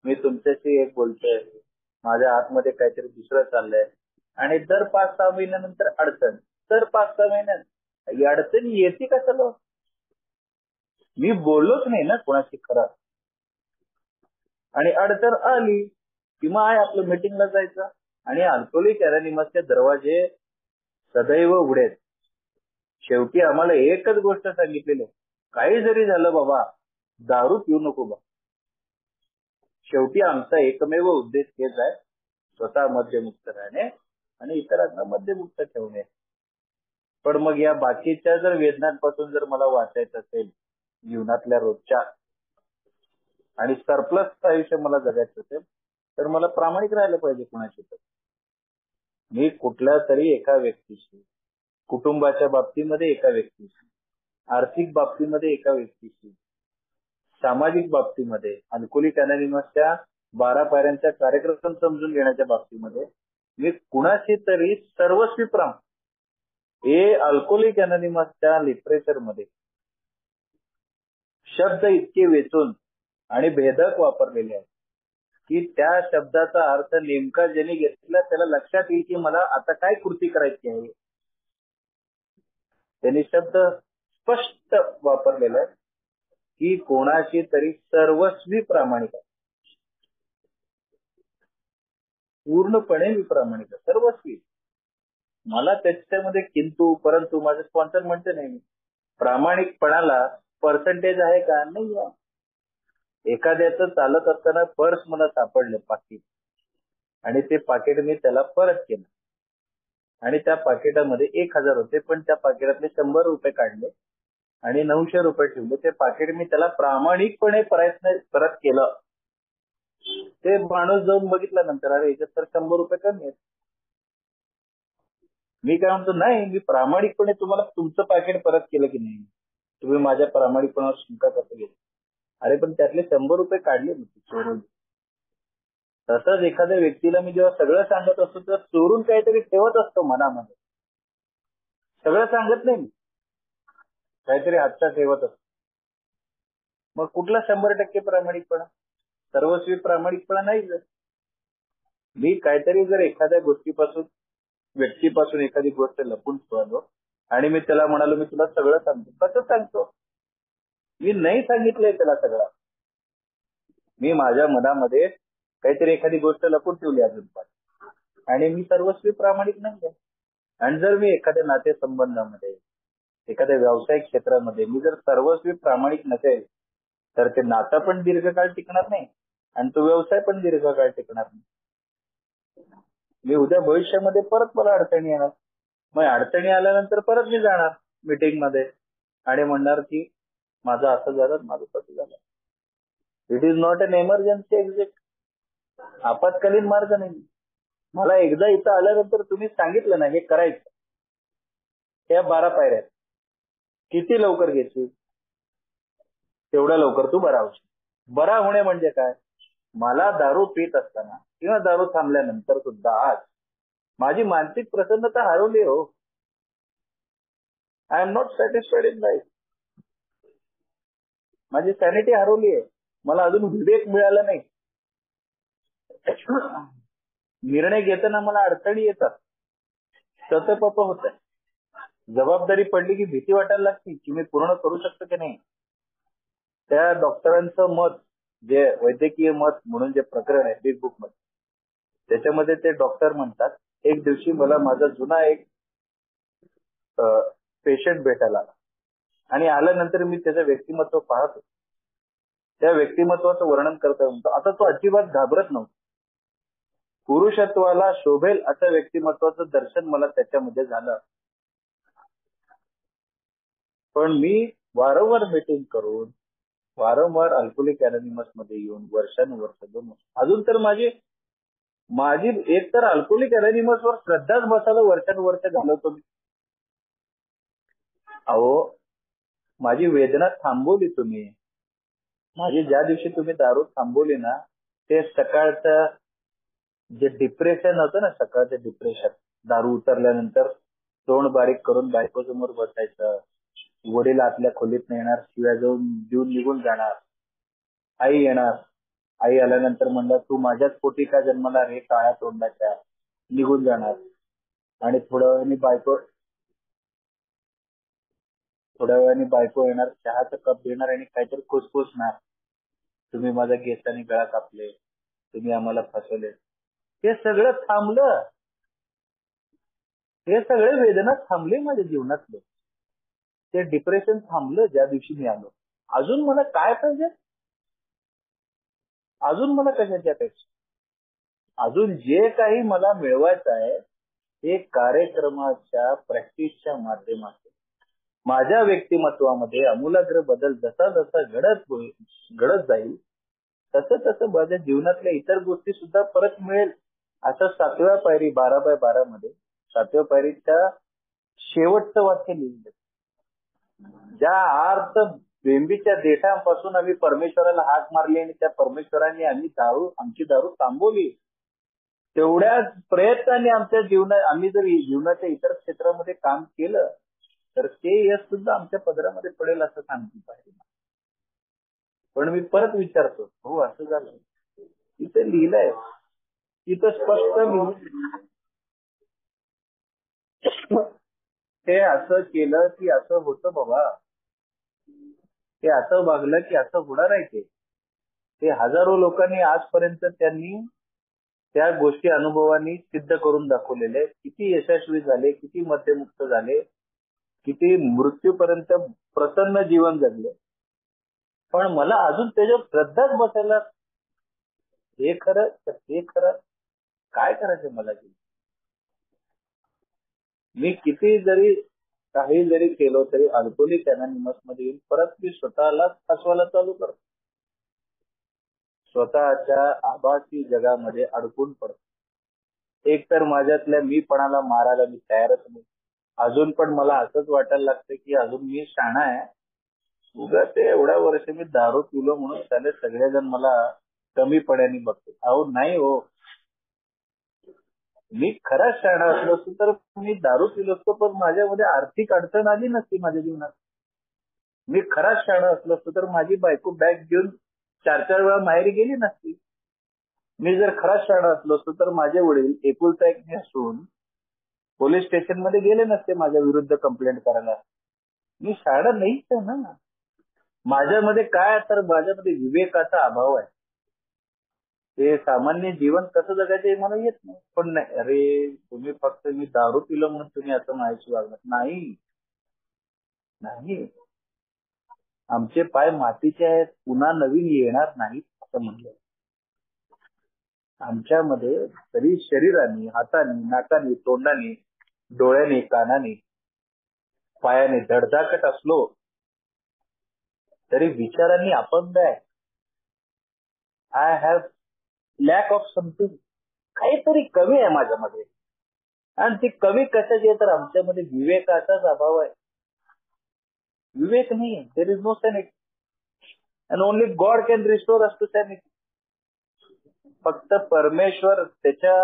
मी तुमच्याशी एक बोलतोय, माझ्या आतमध्ये काहीतरी दुसरं चाललंय आणि दर 5-6 महिन्यानंतर अडचण, दर 5-6 महिन्यात ही अडचणी येते कशाला? मी बोललोच नाही ना कोणाशी खरं. आणि अडचण आली किंवा आहे आपलं मीटिंगला जायचं आणि अल्कोहोलिक अनॉनिमसचे दरवाजे सदैव उघडे. शेवटी आम्हाला एकच गोष्ट सांगितलेली, काही जरी झालं बाबा दारू पिऊ नको बा. शेवटी आमचा एकमेव उद्देश हेच आहे, स्वतः मद्यमुक्त राहणे आणि इतरांना मद्यमुक्त ठेवणे. पण मग या बाकीच्या जर वेदनांपासून जर मला वाचायचं असेल जीवनातल्या रोजच्या आणि सरप्लस आयुष्य मला जगायचं असेल तर मला प्रामाणिक राहायला पाहिजे कुणाशी तर. मी कुठल्या तरी एका व्यक्तीशी, कुटुंबाच्या बाबतीमध्ये एका व्यक्तीशी, आर्थिक बाबतीमध्ये एका व्यक्तीशी, सामाजिक बाबतीमध्ये, अल्कोहोलिक अनॉनिमसच्या 12 पायऱ्यांचा कार्यक्रम समजून घेण्याच्या बाबतीमध्ये मी कुणाशी तरी सर्वस्वी हे अल्कोहोलिक अनॉनिमसच्या लिटरेचरमध्ये शब्द इतके वेचून आणि भेदक वापरलेले आहेत की त्या शब्दाचा अर्थ नेमका ज्यांनी घेतला त्याला लक्षात येईल की मला आता काय कृती करायची आहे. त्यांनी शब्द स्पष्ट वापरलेला आहे की कोणाशी तरी सर्वस्वी प्रामाणिक आहे. पूर्णपणे मी प्रामाणिक आहे, सर्वस्वी. मला त्याच्यामध्ये किंतु परंतु माझं स्पॉन्सर म्हणते नाही. प्रामाणिकपणाला पर्सेंटेज आहे का? नाही आहे. एखाद्याचं चालत असताना पर्स मला सापडलं पाकिट आणि ते पाकिट मी त्याला परत केलं आणि त्या पाकिटामध्ये 1000 होते, पण त्या पाकिटातले 100 रुपये काढले आणि 900 रुपये ठेवले. ते पाकिट मी त्याला प्रामाणिकपणे परत केलं. ते माणूस जाऊन बघितल्यानंतर अरे याच्यात तर 100 रुपये कमी आहेत. मी काय म्हणतो, नाही मी प्रामाणिकपणे तुम्हाला तुमचं पाकिट परत केलं की नाही, तुम्ही माझ्या प्रामाणिकपणावर शंका कसं घेतली? अरे पण त्यातले 100 रुपये काढले मी चोरून. तसंच एखाद्या व्यक्तीला मी जेव्हा सगळं सांगत असतो तर चोरून काहीतरी ठेवत असतो मनामध्ये. सगळं सांगत नाही मी, काहीतरी हातचा ठेवत असतो. मग कुठला 100% प्रामाणिकपणा? सर्वस्वी प्रामाणिकपणा नाही. जर मी काहीतरी जर एखाद्या गोष्टीपासून, व्यक्तीपासून एखादी गोष्ट लपून ठेवलो आणि मी त्याला म्हणालो मी तुला सगळं सांगतो, कसं सांगतो? मी नाही सांगितलंय त्याला सगळं. मी माझ्या मनामध्ये काहीतरी एखादी गोष्ट लपून ठेवली अजून पण आणि मी सर्वस्वी प्रामाणिक नाही. आणि जर मी एखाद्या नातेसंबंधामध्ये, एखाद्या व्यावसायिक क्षेत्रामध्ये मी जर सर्वस्वी प्रामाणिक नसेल तर ते नातं पण दीर्घकाळ टिकणार नाही आणि तो व्यवसाय पण दीर्घकाळ टिकणार नाही. मी उद्या भविष्यामध्ये परत मला अडचणी येणार. मग अडचणी आल्यानंतर परत मी जाणार मीटिंग मध्ये आणि म्हणणार की माझं असं झालं, माझं तसं झालं. It is not an emergency exit. आपत्कालीन मार्ग नाही. मला एकदा इथं आल्यानंतर तुम्ही सांगितलं ना हे करायचं, त्या 12 पायऱ्या किती लवकर घेशील तेवढ्या लवकर तू बरा होशील. बरा होणे म्हणजे काय? मला दारू पीत असताना किंवा दारू थांबल्यानंतर सुद्धा आज माझी मानसिक प्रसन्नता हरवली हो. I am not satisfied in life. माझी सॅनिटी हरवली आहे. मला अजून विवेक मिळाला नाही. निर्णय घेताना मला अडचणी येतात, सतपप होत आहे. जबाबदारी पडली की भीती वाटायला लागते की मी पूर्ण करू शकतो की नाही. त्या डॉक्टरांचं मत, जे वैद्यकीय मत म्हणून जे प्रकरण आहे बिग बुक मध्ये, त्याच्यामध्ये ते डॉक्टर म्हणतात, एक दिवशी मला माझा जुना एक पेशंट भेटायला आला आणि आल्यानंतर मी त्याचं व्यक्तिमत्व पाहतो. त्या व्यक्तिमत्वाचं वर्णन करता म्हणतो, आता तो अजिबात घाबरत नव्हता. पुरुषत्वाला शोभेल असं व्यक्तिमत्वाचं दर्शन मला त्याच्यामध्ये झालं. पण मी वारंवार मीटिंग करून, वारंवार अल्कोहोलिक अनॉनिमस मध्ये येऊन वर्षानुवर्ष 2 वर्ष, अजून तर माझी एक तर अल्कोहोलिक अनॉनिमस वर श्रद्धाच बसायला वर्षानुवर्ष घालवतो मी. अहो, माझी वेदना थांबवली तुम्ही. माझी ज्या दिवशी तुम्ही दारू थांबवली ना, ते सकाळचं जे डिप्रेशन होतं ना, सकाळचं डिप्रेशन, दारू उतरल्यानंतर तोंड बारीक करून बायको समोर बसायचं, वडील आतल्या खोलीत येणार, शिव्या देऊन निघून जाणार, आई येणार, आई आल्यानंतर म्हणलं तू माझ्याच पोटी का जन्मला रे काळ्या तोंडाच्या, निघून जाणार. आणि थोड्या वेळाने बायको येणार, चहाचा कप देणार आणि काहीतरी खुसखुसणार, तुम्ही माझा केसाने गळा कापले, तुम्ही आम्हाला फसवले. हे सगळं थांबलं. हे सगळे वेदना थांबले माझ्या जीवनातले. ते डिप्रेशन थांबलं ज्या दिवशी मी आलो. अजून मला काय पाहिजे? अजून मला कशाची अपेक्षा? अजून जे काही मला मिळवायचं आहे ते कार्यक्रमाच्या प्रॅक्टिसच्या माध्यमातून माझ्या व्यक्तिमत्वामध्ये आमूलाग्र बदल जसा जसा घडत जाईल तसं तसं माझ्या जीवनातल्या इतर गोष्टी सुद्धा परत मिळेल. असं 7व्या पायरी 12x12 मध्ये 7व्या पायरीच्या शेवटचं वाक्य लिहिलं, ज्या आर्त बेंबीच्या देठापासून आम्ही परमेश्वराला हाक मारली आणि त्या परमेश्वराने आमची दारू थांबवली, तेवढ्याच प्रयत्नाने आम्ही जर जीवनाच्या इतर क्षेत्रामध्ये काम केलं तर ते यश सुद्धा आमच्या पदरामध्ये पडेल असं सांगते पाहिजे. पण मी परत विचारतो, हो असं झालं? इथे लिहिलंय, इथं स्पष्ट ते असं केलं की असं होतं बाबा, ते असं वागलं की असं होणार आहे. ते हजारो लोकांनी आजपर्यंत त्यांनी त्या गोष्टी अनुभवांनी सिद्ध करून दाखवलेले, किती यशस्वी झाले, किती मध्यमुक्त झाले, किती मृत्यूपर्यंत प्रसन्न जीवन जगले. पण मला अजून त्याच्यावर श्रद्धाच बसायला, हे खरं काय करायचं मला? मी किती जरी काही जरी केलो तरी अल्कोहोलिक अनॉनिमस मध्ये येऊन परत मी स्वतःला फसवायला चालू करतो. स्वतःच्या आभासी जगामध्ये अडकून पडतो. एक तर माझ्यातल्या मीपणाला मारायला मी तयारच नाही. अजून पण मला असंच वाटायला लागतं की अजून मी शहाणा आहे. उगाच ते एवढ्या वर्ष मी दारू पिलो म्हणून त्याने सगळेजण मला कमीपणाने बघतो. अहो नाही हो, मी खराच शहाणा असलो असतो तर मी दारू पिलो असतो, पण माझ्यामध्ये आर्थिक अडचण आली नसती माझ्या जीवनात. मी खराच शहाणा असलो असतो तर माझी बायको बॅग घेऊन 4-4 वेळा माहेरी गेली नसती. मी जर खराच शहाणा असलो असतो तर माझे वडील एकुलता एक असून पोलीस स्टेशन मध्ये गेले नसते माझ्या विरुद्ध कंप्लेंट करायला. मी शहाणा नाहीच आहे ना. माझ्यामध्ये काय, तर माझ्यामध्ये विवेकाचा अभाव आहे. ते सामान्य जीवन कसं जगायचं हे मला येत नाही. पण नाही, अरे तुम्ही फक्त मी दारू पिलो म्हणून तुम्ही असं माझ्याशी वागणार नाही. आमचे पाय मातीचे आहेत, पुन्हा नवीन येणार नाहीत असं म्हणलं. आमच्यामध्ये तरी शरीराने, हाताने, नाकाने, तोंडाने, डोळ्याने, कानाने, पायाने धडधाकट असलो तरी विचारांनी अपंग आहे. I have lack of something. काहीतरी कमी आहे माझ्यामध्ये. आणि ती कमी कशाची आहे तर आमच्यामध्ये विवेकाचाच अभाव आहे. विवेक नाही, there is no sanity and only God can restore us to sanity. फक्त परमेश्वर त्याच्या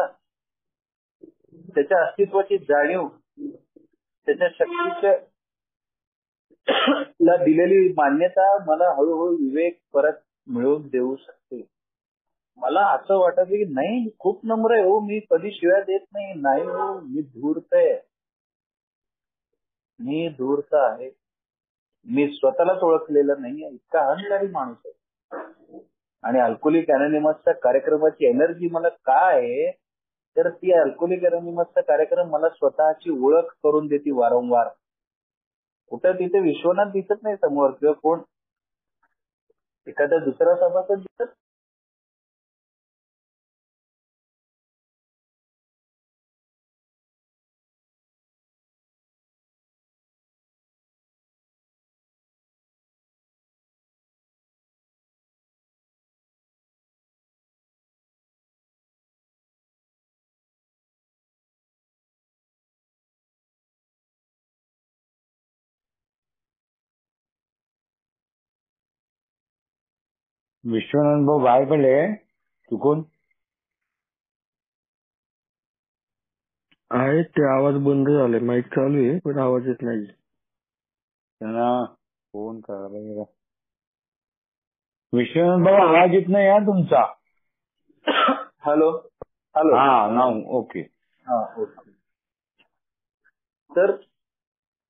अस्तित्वाची जाणीव, त्याच्या शक्तीच्या ला दिलेली मान्यता मला हळूहळू विवेक परत मिळवून देऊ शकते. मला असं वाटत की नाही, खूप नम्र आहे हो, मी कधी शिव्या देत नाही हो, मी धूर्त आहे, मी धूर्त आहे, मी स्वतःलाच ओळखलेलं नाही, इतका अहंकारी माणूस आहे. आणि अल्कोहोलिक अनोनिमसच्या कार्यक्रमाची एनर्जी मला काय आहे तर ती अल्कोहोलिक अनोनिमसचा कार्यक्रम मला स्वतःची ओळख करून देते वारंवार. कुठं तिथे विश्वनाथ दिसत नाही समोर किंवा कोण एखादा दुसरा सभासद दिसत. विश्वनाथ भाऊ बाहेर पडले चुकून. आहे ते आवाज बंद झाले, माईक चालू आहे पण आवाज येत नाही. त्यांना फोन करायला. विश्वनाथ भाऊ आवाज येत नाही हा तुमचा. Hello hello. हा नाव ओके. हा ओके. तर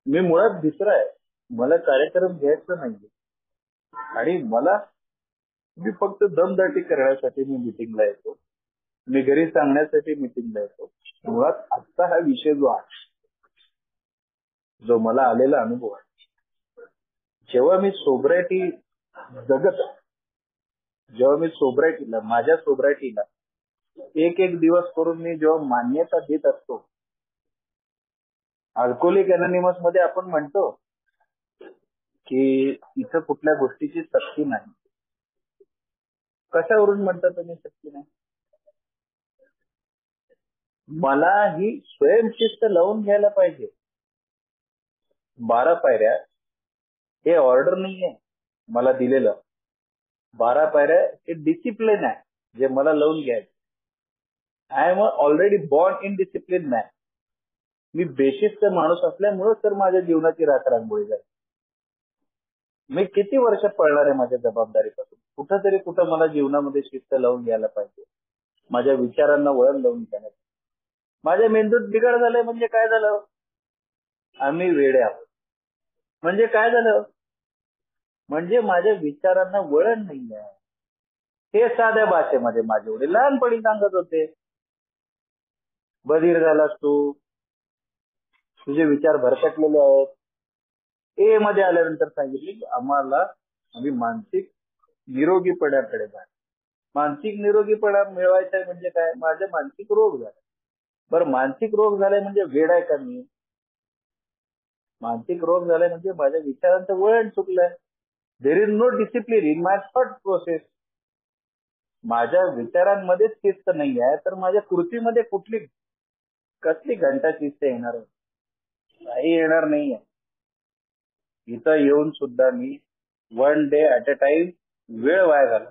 मी मुळात दुसरा आहे, मला कार्यक्रम घ्यायचा नाहीये आणि मी फक्त दमदाटी करण्यासाठी मी मिटिंगला येतो, मी घरी सांगण्यासाठी मिटिंगला येतो. मुळात आजचा हा विषय जो आहे, जो मला आलेला अनुभव आहे, जेव्हा मी सोब्रायटी जगत, जेव्हा मी माझ्या सोब्रायटीला एक एक दिवस करून मी जेव्हा मान्यता देत असतो. अल्कोहोलिक अनोनिमस मध्ये आपण म्हणतो की इथं कुठल्या गोष्टीची सक्ती नाही. कशावरून म्हणता तुम्ही सक्ती नाही? मला ही स्वयंशिस्त लावून घ्यायला पाहिजे. 12 पायऱ्या हे ऑर्डर नाहीये मला दिलेलं. 12 पायऱ्या हे डिसिप्लिन आहे जे मला लावून घ्यायचं. I am already born in discipline man. मी बेशिस्त माणूस असल्यामुळे तर माझ्या जीवनाची राखरांगोळी झाली. मी किती वर्ष पळणार आहे माझ्या जबाबदारीपासून. कुठं मला जीवनामध्ये शिस्त लावून घ्यायला पाहिजे, माझ्या विचारांना वळण लावून घ्यायला. माझ्या मेंदूत बिघाड झालाय म्हणजे काय झालं? आम्ही वेडे आहोत. म्हणजे काय झालं? म्हणजे माझ्या विचारांना वळण नाही आहे. हे साध्या भाषेमध्ये माझे वडील लहानपणी सांगत होते. बधीर झालास तू, तुझे विचार भरकटलेले आहेत. ए मध्ये आल्यानंतर सांगितले की आम्ही मानसिक निरोगीपणाकडे जा. मानसिक निरोगीपणा मिळवायचा आहे म्हणजे काय? माझे मानसिक रोग झाले. बरं, मानसिक रोग झालाय म्हणजे वेड आहे का मी? मानसिक रोग झालाय म्हणजे माझ्या विचारांचं वळण चुकलंय. There is no discipline in my thought process. माझ्या विचारांमध्येच शिस्त नाही आहे तर माझ्या कृतीमध्ये कसली घंटा शिस्त येणार आहे? काही येणार नाहीये. इथं येऊन सुद्धा मी 1 डे ऍट अ टाइम वेळ वाया घालवला.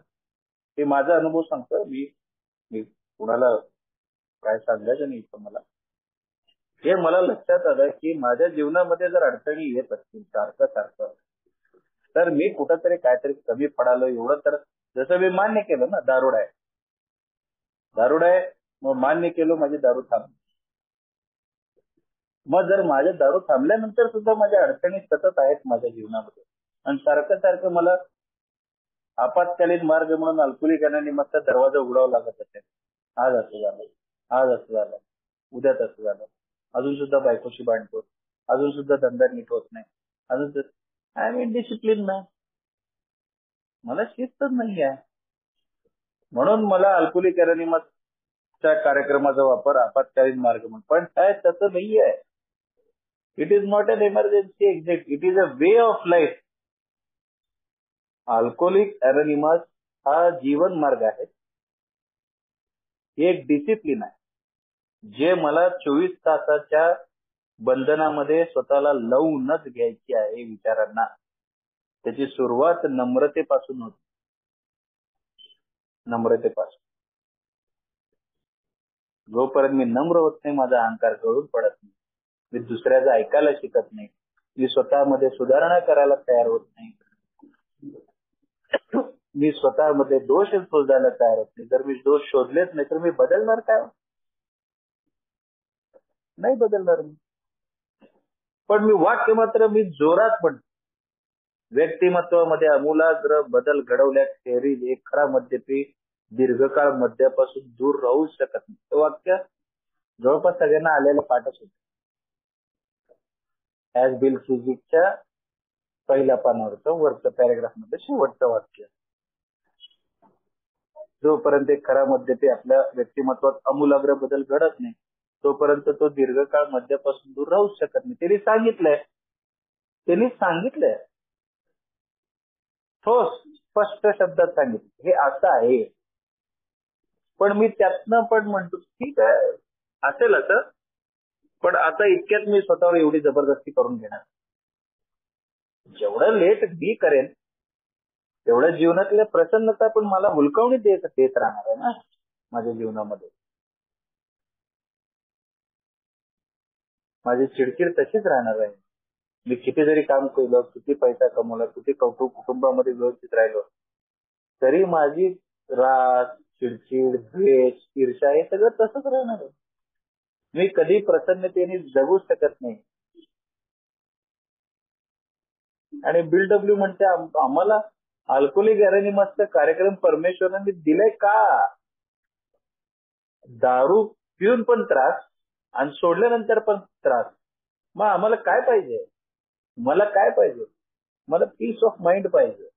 हे माझा अनुभव सांगतो. मी कुणाला काय सांगायचं नाही इथं मला. हे मला लक्षात आलं की माझ्या जीवनामध्ये जर अडचणी येत असतील सारखं तर मी कुठंतरी काहीतरी कमी पडालो. एवढं तर जसं मी मान्य केलं ना, दारुड आहे मग मान्य केलं माझी दारू थांबली. मग जर माझ्या दारू थांबल्यानंतर सुद्धा माझ्या अडचणी सतत आहेत माझ्या जीवनामध्ये आणि सारखं मला आपत्कालीन मार्ग म्हणून अल्कोहोलिक अनोनिमसचा दरवाजा उघडावा लागत असेल. आज असं झालं, उद्या तसं झालं, अजून सुद्धा बायकोशी भांडतो, अजून सुद्धा धंदा नीट होत नाही, अजून I am in discipline man. मला शिस्तच नाही आहे. म्हणून मला अल्कोहोलिक अनोनिमसच्या कार्यक्रमाचा वापर आपत्कालीन मार्ग म्हणून. पण काय तसं नाही आहे. It is not an emergency exit, it is a way of life. Alcoholic anonymous हा जीवन मार्ग आहे. ही एक डिसिप्लिन आहे जे मला 24 तासाच्या बंधनामध्ये स्वतःला लावूनच घ्यायची आहे विचारांना. त्याची सुरुवात नम्रतेपासून होते. नम्रतेपासून. जोपर्यंत मी नम्र होत नाही माझा अहंकार गळून पडत नाही. मी दुसऱ्याचं ऐकायला शिकत नाही. मी स्वतःमध्ये सुधारणा करायला तयार होत नाही. मी स्वतःमध्ये दोष शोधायला तयार होत नाही. जर मी दोष शोधलेच नाही तर मी बदलणार काय? नाही बदलणार मी. पण मी वाक्य मात्र मी जोरात म्हणतो. व्यक्तिमत्वामध्ये आमूलाग्र बदल घडवल्याखेरीज एक खरा मद्यपी दीर्घकाळ मद्यापासून दूर राहू शकत नाही. हे वाक्य जवळपास सगळ्यांना आलेलं पाठच होतं. ऍज बिल फिजिकच्या पहिल्या पानावरचं वरचं पॅरेग्राफ मध्ये शेवटचं वाक्य. जोपर्यंत एक खरा मद्यपी आपल्या व्यक्तिमत्वात आमूलाग्र बदल घडत नाही तोपर्यंत तो दीर्घकाळ मद्यापासून दूर राहू शकत नाही. त्यांनी सांगितलंय ठोस स्पष्ट शब्दात सांगितलं हे असं आहे. पण मी त्यातनं पण म्हणतो ठीक आहे असेल असं, पण आता इतक्यात मी स्वतःवर एवढी जबरदस्ती करून घेणार. जेवढं लेट मी करेन तेवढ्या जीवनातल्या प्रसन्नता पण मला हुलकावणी देत राहणार आहे ना माझ्या जीवनामध्ये. माझी चिडचिड तशीच राहणार आहे. मी किती जरी काम केलं, किती पैसा कमवला, किती कुटुंबामध्ये व्यवस्थित राहिलो तरी माझी राग, चिडचिड, द्वेष, ईर्ष्या हे सगळं तसंच राहणार आहे. मी कधी प्रसन्नतेने जगू शकत नाही. आणि बिल डब्ल्यू म्हणते आम्हाला अल्कोहोलिक अनोनिमसचा कार्यक्रम परमेश्वरांनी दिलाय का? दारू पिऊन पण त्रास आणि सोडल्यानंतर पण त्रास. मग आम्हाला काय पाहिजे? मला काय पाहिजे? मला पीस ऑफ माइंड पाहिजे.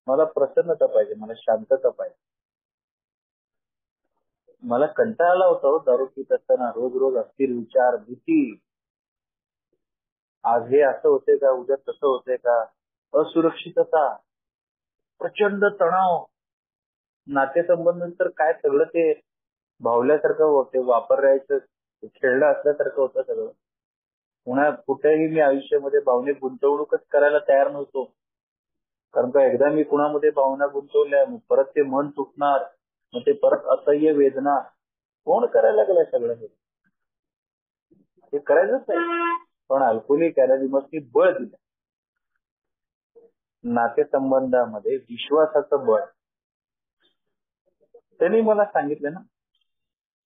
मला प्रसन्नता पाहिजे. मला शांतता पाहिजे. मला कंटाळा होता दारू पित असताना रोज रोज अस्थिर विचार, भीती. आज हे असं होते का, उद्या तसं होते का, असुरक्षितता, प्रचंड तणाव, नातेसंबंध तर काय सगळं ते भावल्यासारखं होते, वापरायचं खेळलं असल्यासारखं होतं सगळं. पुन्हा कुठेही मी आयुष्यामध्ये भावनिक गुंतवणूकच करायला तयार नव्हतो. कारण का एकदा मी कुणामध्ये भावना गुंतवल्या मग परत ते मन तुटणार, मग ते परत असह्य वेदना. कोण करायला लागलाय सगळं हे करायचंच नाही. पण अल्कोहोलिक अनोनिमसनी बळ दिलं. नातेसंबंधामध्ये विश्वासाचं बळ. त्यांनी मला सांगितलं ना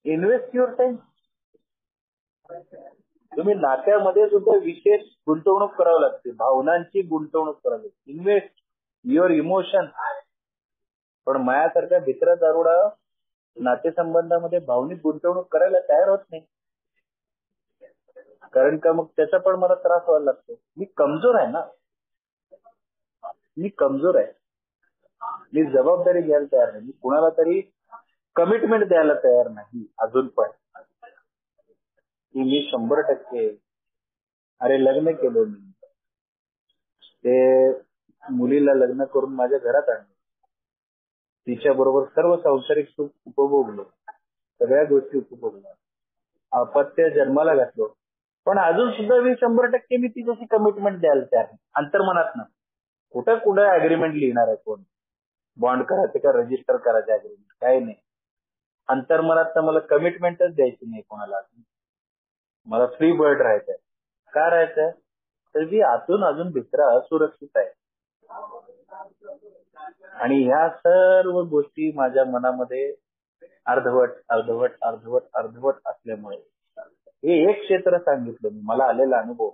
इन्व्हेस्ट युअर टाइम. तुम्ही नात्यामध्ये सुद्धा विशेष गुंतवणूक करावी लागते. भावनांची गुंतवणूक करावी लागते. Invest your emotion. पण मायासारखा भित्रा दारुडा नातेसंबंधामध्ये भावनिक गुंतवणूक करायला तयार होत नाही. कारण का मग त्याचा पण मला त्रास व्हायला लागतो. मी कमजोर आहे ना. मी कमजोर आहे. मी जबाबदारी घ्यायला तयार नाही. मी कुणाला तरी कमिटमेंट द्यायला तयार नाही अजून पण. की मी 100% अरे लग्न केलं मी. ते मुलीला लग्न करून माझ्या घरात आणलं. तिच्या बरोबर सर्व सांसारिक सुख उपभोगलो. सगळ्या गोष्टी उपभोगल्या. अपत्य जन्माला घातलो. पण अजून सुद्धा मी 100% मी तिच्याशी कमिटमेंट द्यायला तयार नाही. अंतर्मनात ना कुठं अग्रीमेंट लिहिणार आहे कोण? बॉन्ड करायचं का रजिस्टर करायचं अग्रीमेंट? काही नाही. अंतर्मनात मला कमिटमेंटच द्यायची नाही कोणाला. मला फ्री बर्ड राहायचंय. का राहायचंय? तर मी आतून अजून भित्रा असुरक्षित आहे. आणि ह्या सर्व गोष्टी माझ्या मनामध्ये अर्धवट अर्धवट अर्धवट अर्धवट असल्यामुळे हे एक क्षेत्र सांगितलं मी. मला आलेला अनुभव.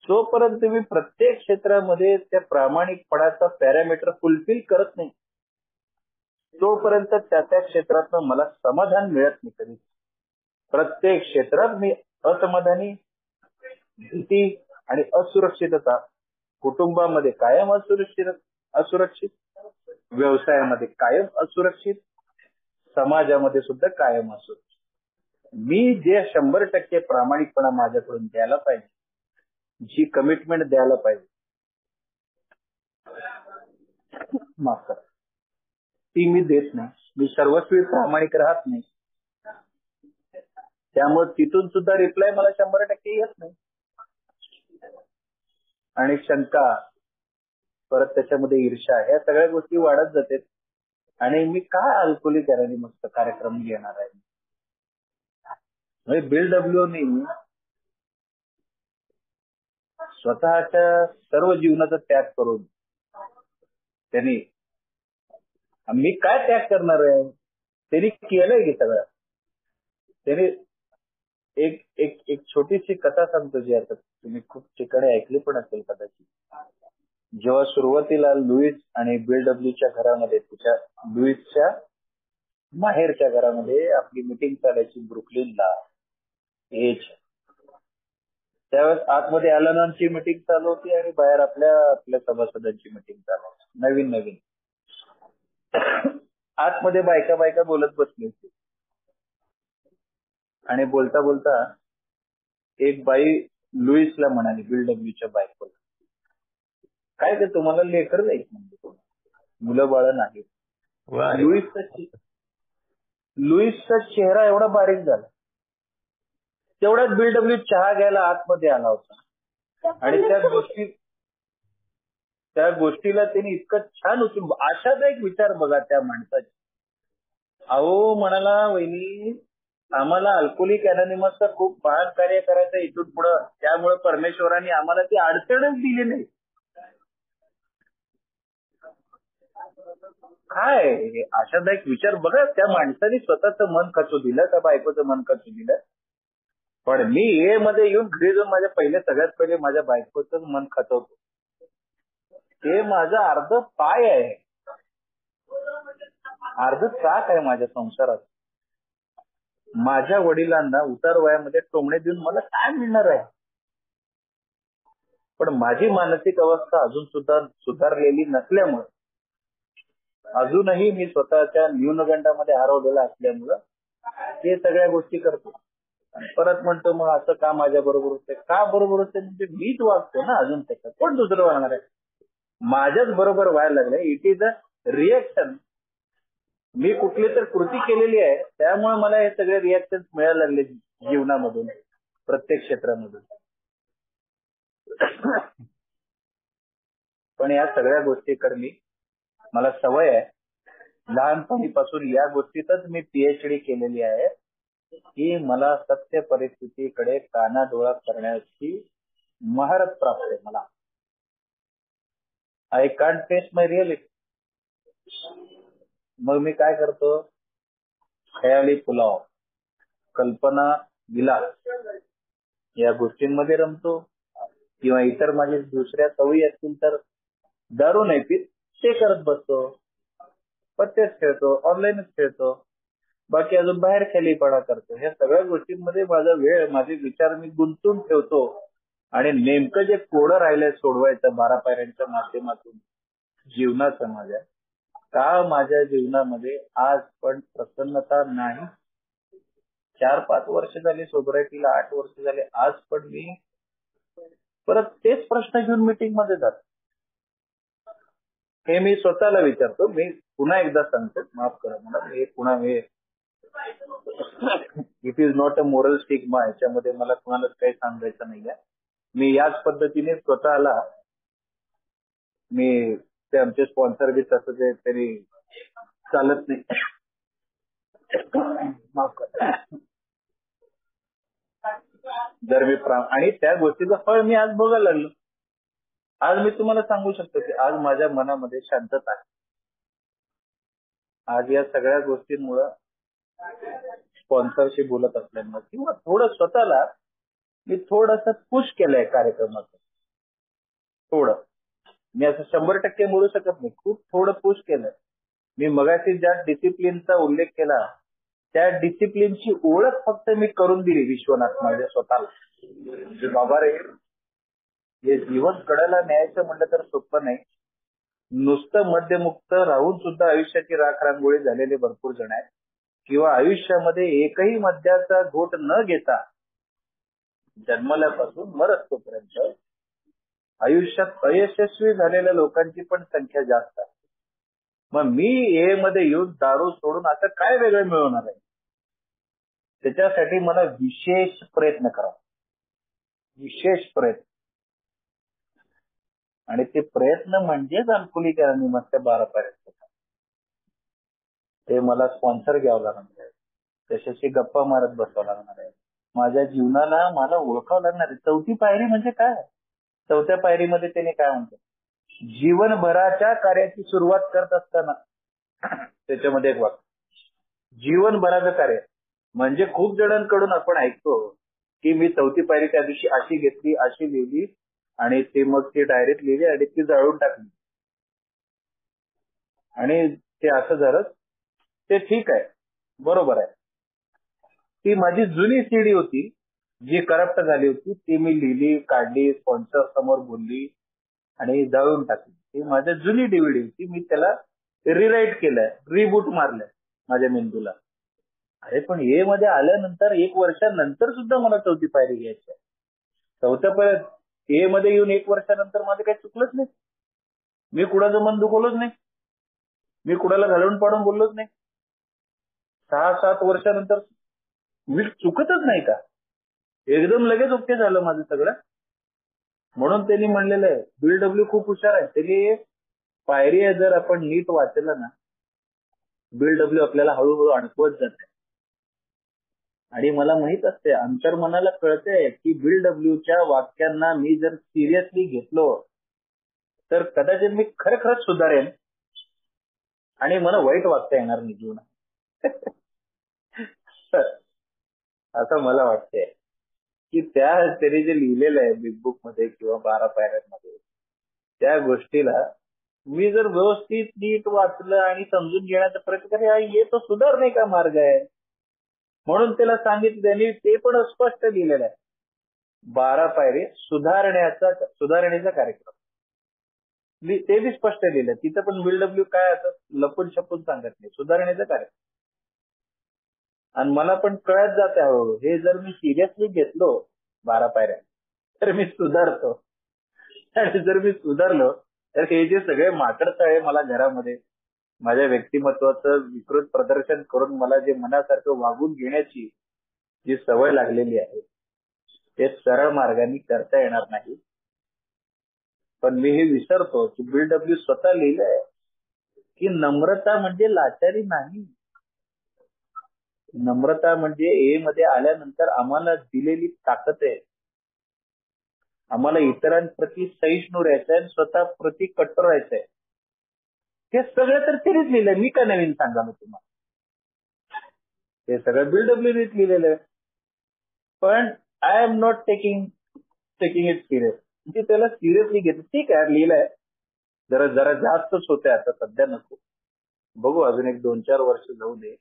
जोपर्यंत मी प्रत्येक क्षेत्रामध्ये त्या प्रामाणिकपणाचा पॅरामीटर फुलफिल करत नाही तोपर्यंत त्या क्षेत्रातनं मला समाधान मिळत नाही कधी. प्रत्येक क्षेत्रात मी असमाधानी, भीती आणि असुरक्षितता. कुटुंबामध्ये कायम असुरक्षित, व्यवसायामध्ये कायम असुरक्षित, समाजामध्ये सुद्धा कायम असुरक्षित. मी जे 100% प्रामाणिकपणा माझ्याकडून द्यायला पाहिजे, जी कमिटमेंट द्यायला पाहिजे, माफ करा, ती मी देत नाही. मी सर्वस्वी प्रामाणिक राहत नाही. त्यामुळे तिथून सुद्धा रिप्लाय मला 100% येत नाही. आणि शंका, परत त्याच्यामध्ये ईर्ष्या, ह्या सगळ्या गोष्टी वाढत जातात. आणि मी काय अल्कोहोलिक अनोनिमसचा कार्यक्रम घेणार आहे. म्हणजे बिल डब्ल्यूनी स्वतःच्या सर्व जीवनाचा त्याग करून त्यांनी, मी काय त्याग करणार आहे, त्यांनी केलंय की सगळं. त्याने एक एक एक छोटीशी कथा सांगतो, जी आता तुम्ही खूप ठिकाणी ऐकली पण असेल कदाचित. जेव्हा सुरुवातीला लुईस आणि बिल डब्ल्यूच्या घरामध्ये, तिच्या लुईसच्या माहेरच्या घरामध्ये आपली मिटिंग चालायची ब्रुकलिनला एज, त्यावेळेस आतमध्ये अॅलनॉनची मिटिंग चालू होती आणि बाहेर आपल्या सभासदांची मिटिंग चालू होती. नवीन आतमध्ये बायका बोलत बसली होती. आणि बोलता बोलता एक बाई लुईसला म्हणाली, बिल डब्ल्यूच्या बायकोला, काय ते तुम्हाला लेकर जाईल म्हणजे, मुलं बाळ नाही. लुईसचा चेहरा एवढा बारीक झाला. तेवढ्यात बिल डब्ल्यू चहा घ्यायला आतमध्ये आला होता. आणि त्या गोष्टीला त्यांनी इतकं छान उचलून, अशाच एक विचार बघा त्या माणसाचे. अहो म्हणाला, वहिनी आम्हाला अल्कोहोलिक अनोनिमसचं खूप महान कार्य करायचं इथून पुढं, त्यामुळे परमेश्वराने आम्हाला ती अडचणच दिली नाही. काय अशाचा एक विचार बघा. त्या माणसाने स्वतःचं मन खचू दिलं, त्या बायकोचं मन खचू दिलं. पण मी ए मध्ये येऊन घरी जाऊन सगळ्यात पहिले माझ्या बायकोचं मन खचवतो. ते माझं अर्ध पाय आहे, अर्ध चाक आहे माझ्या संसारात. माझ्या वडिलांना उतार वयामध्ये टोमणे देऊन मला काय मिळणार आहे. पण माझी मानसिक अवस्था अजून सुद्धा सुधारलेली नसल्यामुळे, अजूनही मी स्वतःच्या न्यूनगंडामध्ये हरवलेला असल्यामुळं हे सगळ्या गोष्टी करतो. परत म्हणतो, मग असं का माझ्या बरोबर होते, का बरोबर होते, म्हणजे मीच वागतो ना, अजून त्याच्यात कोण दुसरं वागणार आहे. माझ्याच बरोबर व्हायला लागलंय. It is a reaction. मी कुठली तर कृती केलेली आहे, त्यामुळे मला हे सगळे रिएक्शन मिळायला लागले जीवनामधून, प्रत्येक क्षेत्रामधून. पण या सगळ्या गोष्टीकडे मला सवय आहे. लहानपणीपासून या गोष्टीतच मी पीएचडी केलेली आहे की मला सत्य परिस्थितीकडे कानाडोळा करण्याची महारत प्राप्त आहे. मला I can't face my reality. मग मी काय करतो, खयाली पुलाव, कल्पना विलास या गोष्टींमध्ये रमतो. किंवा इतर माझे दुसऱ्या सवयी असतील तर दारू नाही पीत, ते करत बसतो. पत्तेच खेळतो, ऑनलाईनच खेळतो, बाकी अजून बाहेर खेळीपणा करतो. ह्या सगळ्या गोष्टींमध्ये माझा वेळ, माझे विचार मी गुंतून ठेवतो. आणि नेमकं जे कोडं राहिलंय सोडवायचं 12 पायऱ्यांच्या माध्यमातून जीवनाचं माझ्या, का माझ्या जीवनामध्ये आज पण प्रसन्नता नाही. 4-5 वर्ष झाली सोबरायटीला, 8 वर्ष झाले, आज पण मी परत तेच प्रश्न घेऊन मीटिंग मध्ये जातो. हे मी स्वतःला विचारतो. मी पुन्हा एकदा सांगतो, माफ करा मला, हे पुन्हा it is not a moral stigma, याच्यामध्ये मला कुणालाच काही सांगायचं नाहीये. मी याच पद्धतीने स्वतःला, मी ते आमचे स्पॉन्सर बी तसं ते तरी चालत नाही, माफ करा. जर मी आणि त्या गोष्टीचं फळ मी आज बघायला लागलो. आज मी तुम्हाला सांगू शकतो की आज माझ्या मनामध्ये शांतता आहे. आज या सगळ्या गोष्टींमुळे, स्पॉन्सरशी बोलत असल्यामुळे, किंवा थोडं स्वतःला मी थोडंसं पुश केलंय कार्यक्रमात. थोडं मी असं 100% बोलू शकत नाही, खूप थोडं पुश केलंय मी. मगाशी ज्या डिसिप्लिनचा उल्लेख केला, त्या डिसिप्लिनची ओळख फक्त मी करून दिली विश्वनाथ माझ्या स्वतःला. बाबा रे, हे जीवन कडेला न्यायचं म्हणलं तर सोपं नाही. नुसतं मद्यमुक्त राहून सुद्धा आयुष्याची राखरांगोळी झालेले भरपूर जण आहेत. किंवा आयुष्यामध्ये एकही मद्याचा घोट न घेता जन्मल्यापासून मरतोपर्यंत आयुष्यात अयशस्वी झालेल्या लोकांची पण संख्या जास्त आहे. मग मी ए मध्ये येऊन दारू सोडून असं काय वेगळं मिळवणार आहे? त्याच्यासाठी मला विशेष प्रयत्न करावा, विशेष प्रयत्न. आणि ते प्रयत्न म्हणजेच अल्कोहोलिकांनी मग 12 पायऱ्या. ते मला स्पॉन्सर घ्यावं लागणार आहे, त्याच्याशी गप्पा मारत बसावं लागणार आहे, माझ्या जीवनाला मला ओळखावं लागणार आहे. 4थी पायरी म्हणजे काय? 4थ्या पायरीमध्ये त्याने काय म्हणतात, जीवनभराच्या कार्याची सुरुवात करत असताना त्याच्यामध्ये एक वाक्य, जीवनभराचं कार्य. म्हणजे खूप जणांकडून आपण ऐकतो की मी 4थी पायरी त्या दिवशी अशी घेतली, अशी लिहिली, आणि ते मग ती डायरेक्ट लिहिली आणि ती जाळून टाकली आणि ते असं झालं. ते ठीक आहे, बरोबर आहे. ती माझी जुनी सीडी होती जी करप्ट झाली होती, ती मी लिहिली, काढली, स्पॉन्सर समोर बोलली आणि जाळून टाकली. ती माझ्या जुनी डीव्हीडी होती, मी त्याला रिराईट केलंय, रिबूट मारलंय माझ्या मेंदूला. अरे पण ए मध्ये आल्यानंतर 1 वर्षानंतर सुद्धा मला 4थी पायरी घ्यायची आहे. 4थ्या पायरी ए मध्ये येऊन 1 वर्षानंतर माझं काही चुकलंच नाही. मी कुणाचं मन दुखवलंच नाही, मी कुणाला घालवून पाडून बोललोच नाही. 6-7 वर्षानंतर मी चुकतच नाही का? एकदम लगेच ओके झालं माझं सगळं. म्हणून त्यांनी म्हणलेलं आहे, बिल डब्ल्यू खूप हुशार आहे. त्यांनी पायरी जर आपण नीट वाचलं ना, बिल डब्ल्यू आपल्याला हळूहळू अडकवत जाते. आणि मला माहित असते, अंतर्मनाला कळतंय की बिल डब्ल्यूच्या वाक्यांना मी जर सिरियसली घेतलो तर कदाचित मी खरंच सुधारेन आणि मला वाईट वागता येणार नाही जीवनात. असं मला वाटतंय की त्याने जे लिहिलेलं आहे बिग बुक मध्ये किंवा 12 पायऱ्यांमध्ये, त्या गोष्टीला मी जर व्यवस्थित नीट वाचलं आणि समजून घेण्याचा प्रयत्न केला, हे तो सुधारणे का मार्ग आहे. म्हणून त्याला सांगितलं, त्यांनी ते पण स्पष्ट लिहिलेलं आहे, 12 पायरी सुधारणेचा कार्यक्रम. ते बी स्पष्ट लिहिलं. तिथं पण बिल डब्ल्यू काय असं लपून छपून सांगत नाही, सुधारणेचा कार्यक्रम. आणि मला पण कळत जात हळूहळू, हे जर मी सिरियसली घेतलो 12 पायऱ्या तर मी सुधारतो. आणि जर मी सुधारलो तर हे जे सगळे माकडचाळे मला घरामध्ये माझ्या व्यक्तिमत्वाचं विकृत प्रदर्शन करून मला जे मनासारखं वागून घेण्याची जी सवय लागलेली आहे, ते सरळ मार्गाने करता येणार नाही. पण मी हे विसरतो की बिल डब्ल्यू स्वतः लिहिलंय की नम्रता म्हणजे लाचारी नाही. नम्रता म्हणजे ए मध्ये आल्यानंतर आम्हाला दिलेली ताकद आहे. आम्हाला इतरांप्रती सहिष्णू राहायचंय आणि स्वतः प्रति कट्टर राहायचंय. हे सगळं तर तिनेच लिहिलंय, मी का नवीन सांगालो तुम्हाला. हे सगळं बिल डब्ल्यूनीच लिहिलेलं आहे. पण I am not taking it serious. म्हणजे त्याला सिरियसली घेतो. ठीक आहे, लिहिलंय, जरा जास्तच होते आता, सध्या नको, बघू अजून 1-2-4 वर्ष जाऊ दे.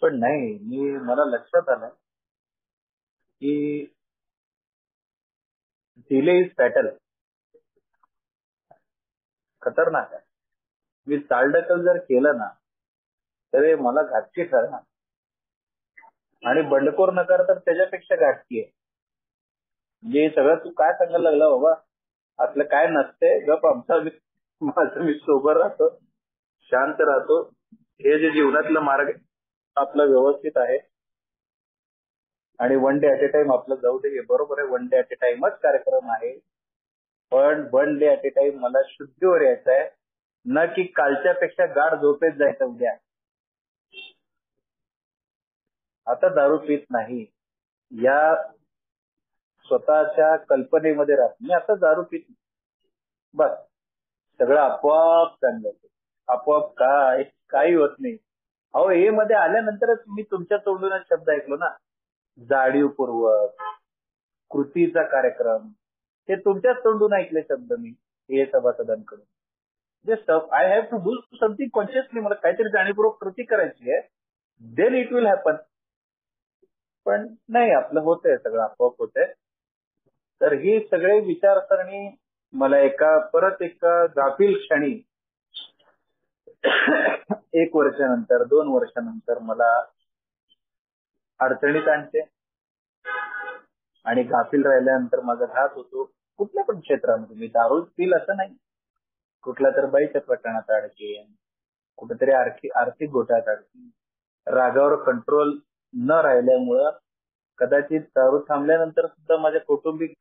पण नाही, मला लक्षात आलं की डिले इज फॅटल. खतरनाक आहे. मी चालढकल जर केलं ना तर मला घातकी ठरणार, आणि बंडखोर नकार तर त्याच्यापेक्षा घातकी आहे. म्हणजे सगळं तू काय सांगायला लागला बाबा, आपलं काय नसतंय, गप माझं मी सोबर राहतो, शांत राहतो, हे जे जीवनातलं मार्ग आपला व्यवस्थित आहे, आणि 1 डे ऍट ए टाइम आपलं जाऊ दे. हे बरोबर आहे, 1 डे ऍट ए टाइमच कार्यक्रम आहे. पण 1 डे ऍट ए टाइम मला शुद्धीवर यायचं आहे, न की कालच्यापेक्षा गाढ झोपेत जायचं उद्या. आता दारू पित नाही या स्वतःच्या कल्पनेमध्ये राहत, मी आता दारू पित नाही, बस सगळं आपोआप चांगलं होतं. आपोआप काही होत नाही. अहो, ए मध्ये आल्यानंतरच मी तुमच्या तोंडूनच शब्द ऐकलो ना, जाणीवपूर्वक, कृतीचा कार्यक्रम, हे तुमच्याच तोंडून ऐकले शब्द मी हे सभासदांकडून. Just I have to do something consciously. मला काहीतरी जाणीवपूर्वक कृती करायची आहे, देन इट विल हॅपन. पण नाही, आपलं होतंय, सगळं आपोआप होतंय. तर ही सगळे विचारसरणी मला परत एका गाफील क्षणी 1 वर्षानंतर 2 वर्षानंतर मला अडचणीत आणते, आणि गाफील राहिल्यानंतर माझा घात होतो. कुठल्या पण क्षेत्रामध्ये, मी दारू पिल असं नाही, कुठल्या तर बाईच्या प्रकरणात अडकेन, कुठेतरी आर्थिक घोटाळ्यात अडकेन. रागावर कंट्रोल न राहिल्यामुळं कदाचित दारू थांबल्यानंतर सुद्धा माझ्या कौटुंबिक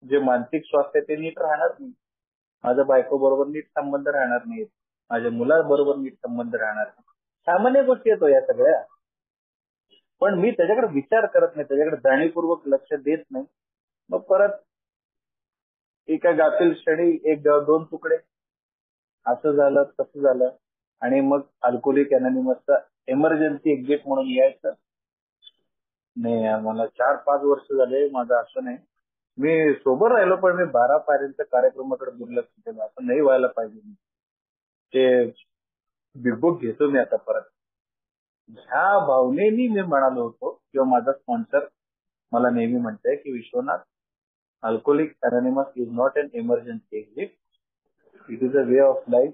जे मानसिक स्वास्थ्य ते नीट राहणार नाही. माझ्या बायको बरोबर नीट संबंध राहणार नाहीत, माझ्या मुलाबरोबर नीट संबंध राहणार नाही. सामान्य गोष्टी येतो या सगळ्या, पण मी त्याच्याकडे विचार करत नाही, त्याच्याकडे जाणीवपूर्वक लक्ष देत नाही. मग परत एका गाफील क्षणी एक दोन तुकडे, असं झालं तसं झालं, आणि मग अल्कोहोलिक अनॉनिमसचा इमर्जन्सी एक्झिट म्हणून यायचं. नाही, मला 4-5 वर्ष झाले माझं असं नाही. मी सोबर राहिलो, पण मी 12 पायऱ्यांच्या कार्यक्रमाकडे दुर्लक्ष केलं. असं नाही व्हायला पाहिजे. ते बिग बुक घेतो मी आता परत. ह्या भावनेनी मी म्हणालो होतो, किंवा माझा स्पॉन्सर मला नेहमी म्हणतंय की Vishwanath, alcoholic anonymous is not an emergency exit, it is a way of life.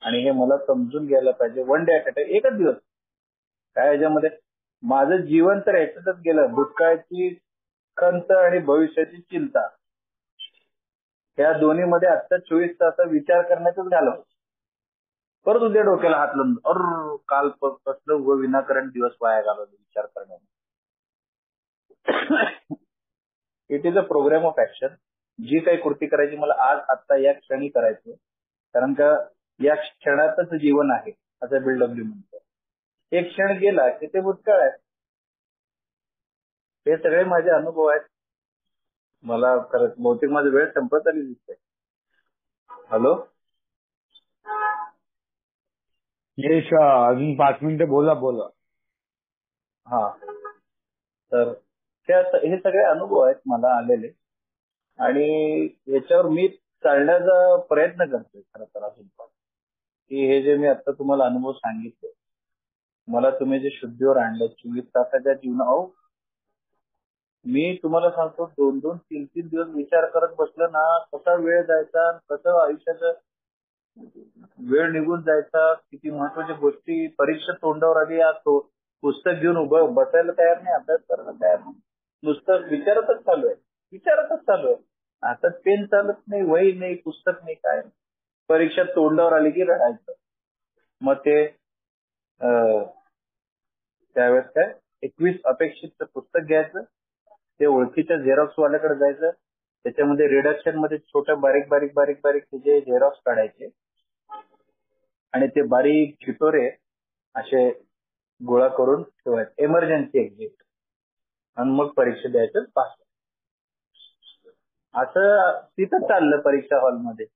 आणि हे मला समजून घ्यायला पाहिजे. One day at a time, एकच दिवस. काय याच्यामध्ये माझं जीवन तर याच्यातच गेलं. भूतकाळाची खंत आणि भविष्याची चिंता, या दोन्ही मध्ये आजचा 24 तास विचार करण्यातच घालव. परत उद्या डोक्याला हात लावून काल कसलं विनाकारण दिवस वाया घालवले विचार करण्याने. It is a programme of action. जी काही कृती करायची मला आज आत्ता या क्षणी करायचं, कारण का या क्षणातच जीवन आहे असं बिल्डब्ल्यू म्हणतो. एक क्षण गेला की ते भूतकाळ आहे. हे सगळे माझे अनुभव आहेत. मला खरंच बहुतेक माझी वेळ संपत आली दिसते. हॅलो, यश, अजून 5 मिनिटं बोला. हा, तर हे सगळे अनुभव आहेत मला आलेले, आणि याच्यावर मी चालण्याचा प्रयत्न करतोय खरं तर. अजून की हे जे मी आता तुम्हाला अनुभव सांगितले, मला तुम्ही जे शुद्धीवर आणलं 24 तासाच्या जीवनावर, मी तुम्हाला सांगतो 2-2, 3-3 दिवस विचार करत बसलं ना, कसा वेळ जायचा, कसं आयुष्याचं वेळ निघून जायचा, किती महत्वाच्या गोष्टी. परीक्षा तोंडावर आली, आज तो पुस्तक घेऊन उभं बसायला तयार नाही, अभ्यास करायला तयार नाही, नुसतं विचारतच चालू आहे. आता पेन चालत नाही, वही नाही, पुस्तक नाही, काय नाही. परीक्षा तोंडावर आली की रडायचं. मग ते त्यावेळेस काय 21 अपेक्षित पुस्तक घ्यायचं, ते ओळखीच्या झेरॉक्स वाल्याकडे जायचं, त्याच्यामध्ये रिडक्शन मध्ये छोट्या बारीक त्याचे झेरॉक्स काढायचे, आणि ते बारीक चिटोरे असे गोळा करून ठेवायचे, इमर्जन्सी एक्झिट, आणि मग परीक्षा द्यायचं, पास. असं तिथं चाललं परीक्षा हॉलमध्ये.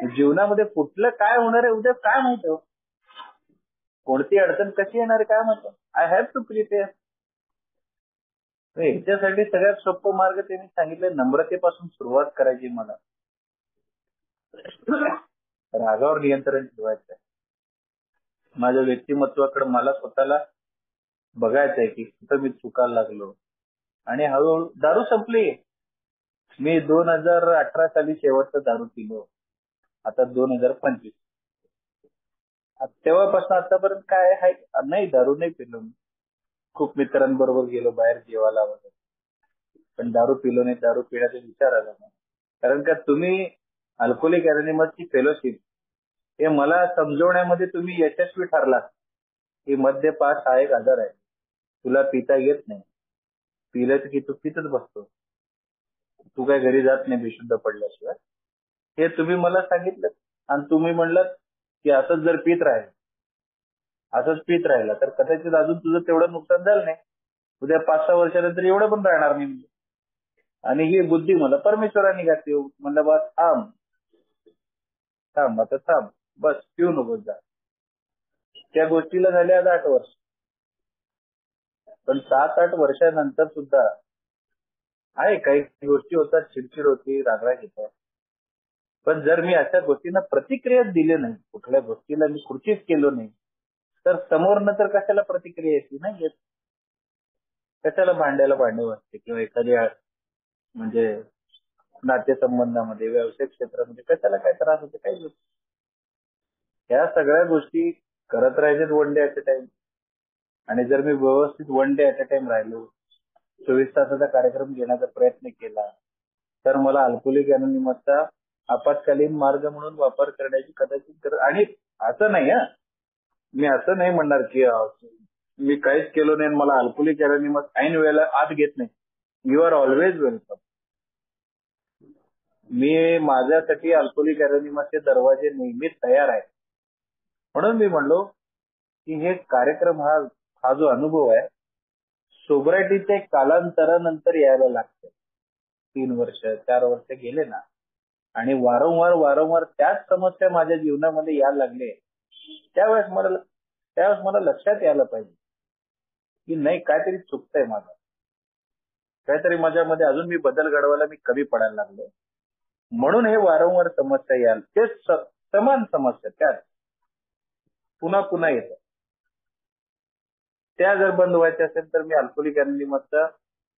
जीवनामध्ये कुठलं काय होणार आहे उद्या काय माहिती, कोणती अडचण कशी येणार काय माहिती. I have to prepare. ह्याच्यासाठी सगळ्यात सोपं मार्ग त्यांनी सांगितलं, नम्रतेपासून सुरुवात करायची. मला रागावर नियंत्रण ठेवायचं आहे. माझ्या व्यक्तिमत्वाकडे मला स्वतःला बघायचंय की कुठं मी चुकायला लागलो. आणि हळूहळू दारू संपली. मी 2018 साली शेवटचा दारू पिलो, आता 2025. तेव्हापासून आतापर्यंत काय आहे, नाही दारू नाही पिलो मी. खूप मित्रांबरोबर गेलो बाहेर जेवायला वगैरे, पण दारू पिलो नाही. दारू पिण्याचा विचार आला नाही, कारण का तुम्ही अल्कोहोलिक अनॉनिमसची फेलोशिप हे मला समजवण्यामध्ये तुम्ही यशस्वी ठरलात की मद्यपान हा एक आजार आहे, तुला पिता येत नाही, पिलं की तू पितच बसतो, तू काय घरी जात नाही बेशुद्ध पडल्याशिवाय. हे तुम्ही मला सांगितलं, आणि तुम्ही म्हणलात की असंच जर पित राहिला तर कदाचित अजून तुझं तेवढं नुकसान झालं नाही, उद्या 5-6 वर्षानंतर एवढं पण राहणार नाही. आणि ही बुद्धी मला परमेश्वरांनी घातली. म्हणलं बस थांब, बस पिऊ नको जा. त्या गोष्टीला झाले आज 8 वर्ष, पण 7-8 वर्षानंतर सुद्धा आहे काही गोष्टी होतात, चिडचिड होती, रागराग येतात. पण जर मी अशा गोष्टींना प्रतिक्रिया दिली नाही, कुठल्या गोष्टीला मी कृतीच केलो नाही, तर समोरनं तर कशाला प्रतिक्रिया येते नाही येत. कशाला भांड्याला भांडे वाजते, किंवा एखाद्या म्हणजे नातेसंबंधामध्ये, व्यावसायिक क्षेत्रामध्ये कशाला काय त्रास होते, काही गोष्टी. ह्या सगळ्या गोष्टी करत राहायचे one day at a time. आणि जर मी व्यवस्थित one day at a time राहिलो, 24 तासाचा कार्यक्रम घेण्याचा प्रयत्न केला, तर मला अल्कोहोलिक अनॉनिमसचा आपत्कालीन मार्ग म्हणून वापर करण्याची कदाचित गरज. आणि असं नाही मी असं नाही म्हणणार की मी काहीच केलो नाही आणि मला अल्कोहोलिक अनोनिमस ऐन वेळेला आत घेत नाही. You are always welcome. मी माझ्यासाठी अल्कोहोलिक अनोनिमसचे दरवाजे नेहमीच तयार आहेत. म्हणून मी म्हणलो की हे कार्यक्रम हा जो अनुभव आहे सोब्रायटीच्या कालांतरानंतर यायला लागतं. 3 वर्ष 4 वर्ष गेले ना आणि वारंवार त्याच समस्या माझ्या जीवनामध्ये यायला लागले, त्यावेळेस मला लक्षात यायला पाहिजे की नाही काहीतरी चुकतंय माझं, काहीतरी माझ्यामध्ये अजून मी बदल घडवायला मी कमी पडायला लागलो. म्हणून हे वारंवार समस्या याल ते समान समस्या त्याच पुन्हा पुन्हा येतात. त्या जर बंद व्हायच्या असेल तर मी अल्कोहोलिक अनोनिमसचा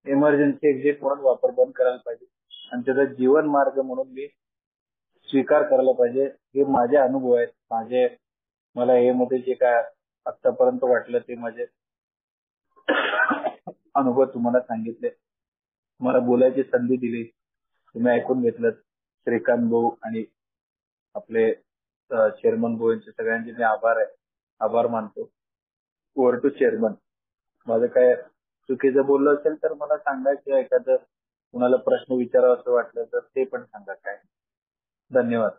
इमर्जन्सी एक्झिट म्हणून वापर बंद करायला पाहिजे आणि त्याचा जीवन मार्ग म्हणून मी स्वीकार करायला पाहिजे. हे माझे अनुभव आहेत. मला हे मध्ये जे काय आतापर्यंत वाटलं ते माझे अनुभव तुम्हाला सांगितले. मला बोलायची संधी दिली, तुम्ही ऐकून घेतलं. श्रीकांत भाऊ आणि आपले चेअरमन भाऊ यांचे सगळ्यांचे मी आभार मानतो. Over to chairman. माझं काय चुकीचं बोललं असेल तर मला सांगा, किंवा एखादं कुणाला प्रश्न विचारावा असं वाटलं तर ते पण सांगा. काय धन्यवाद.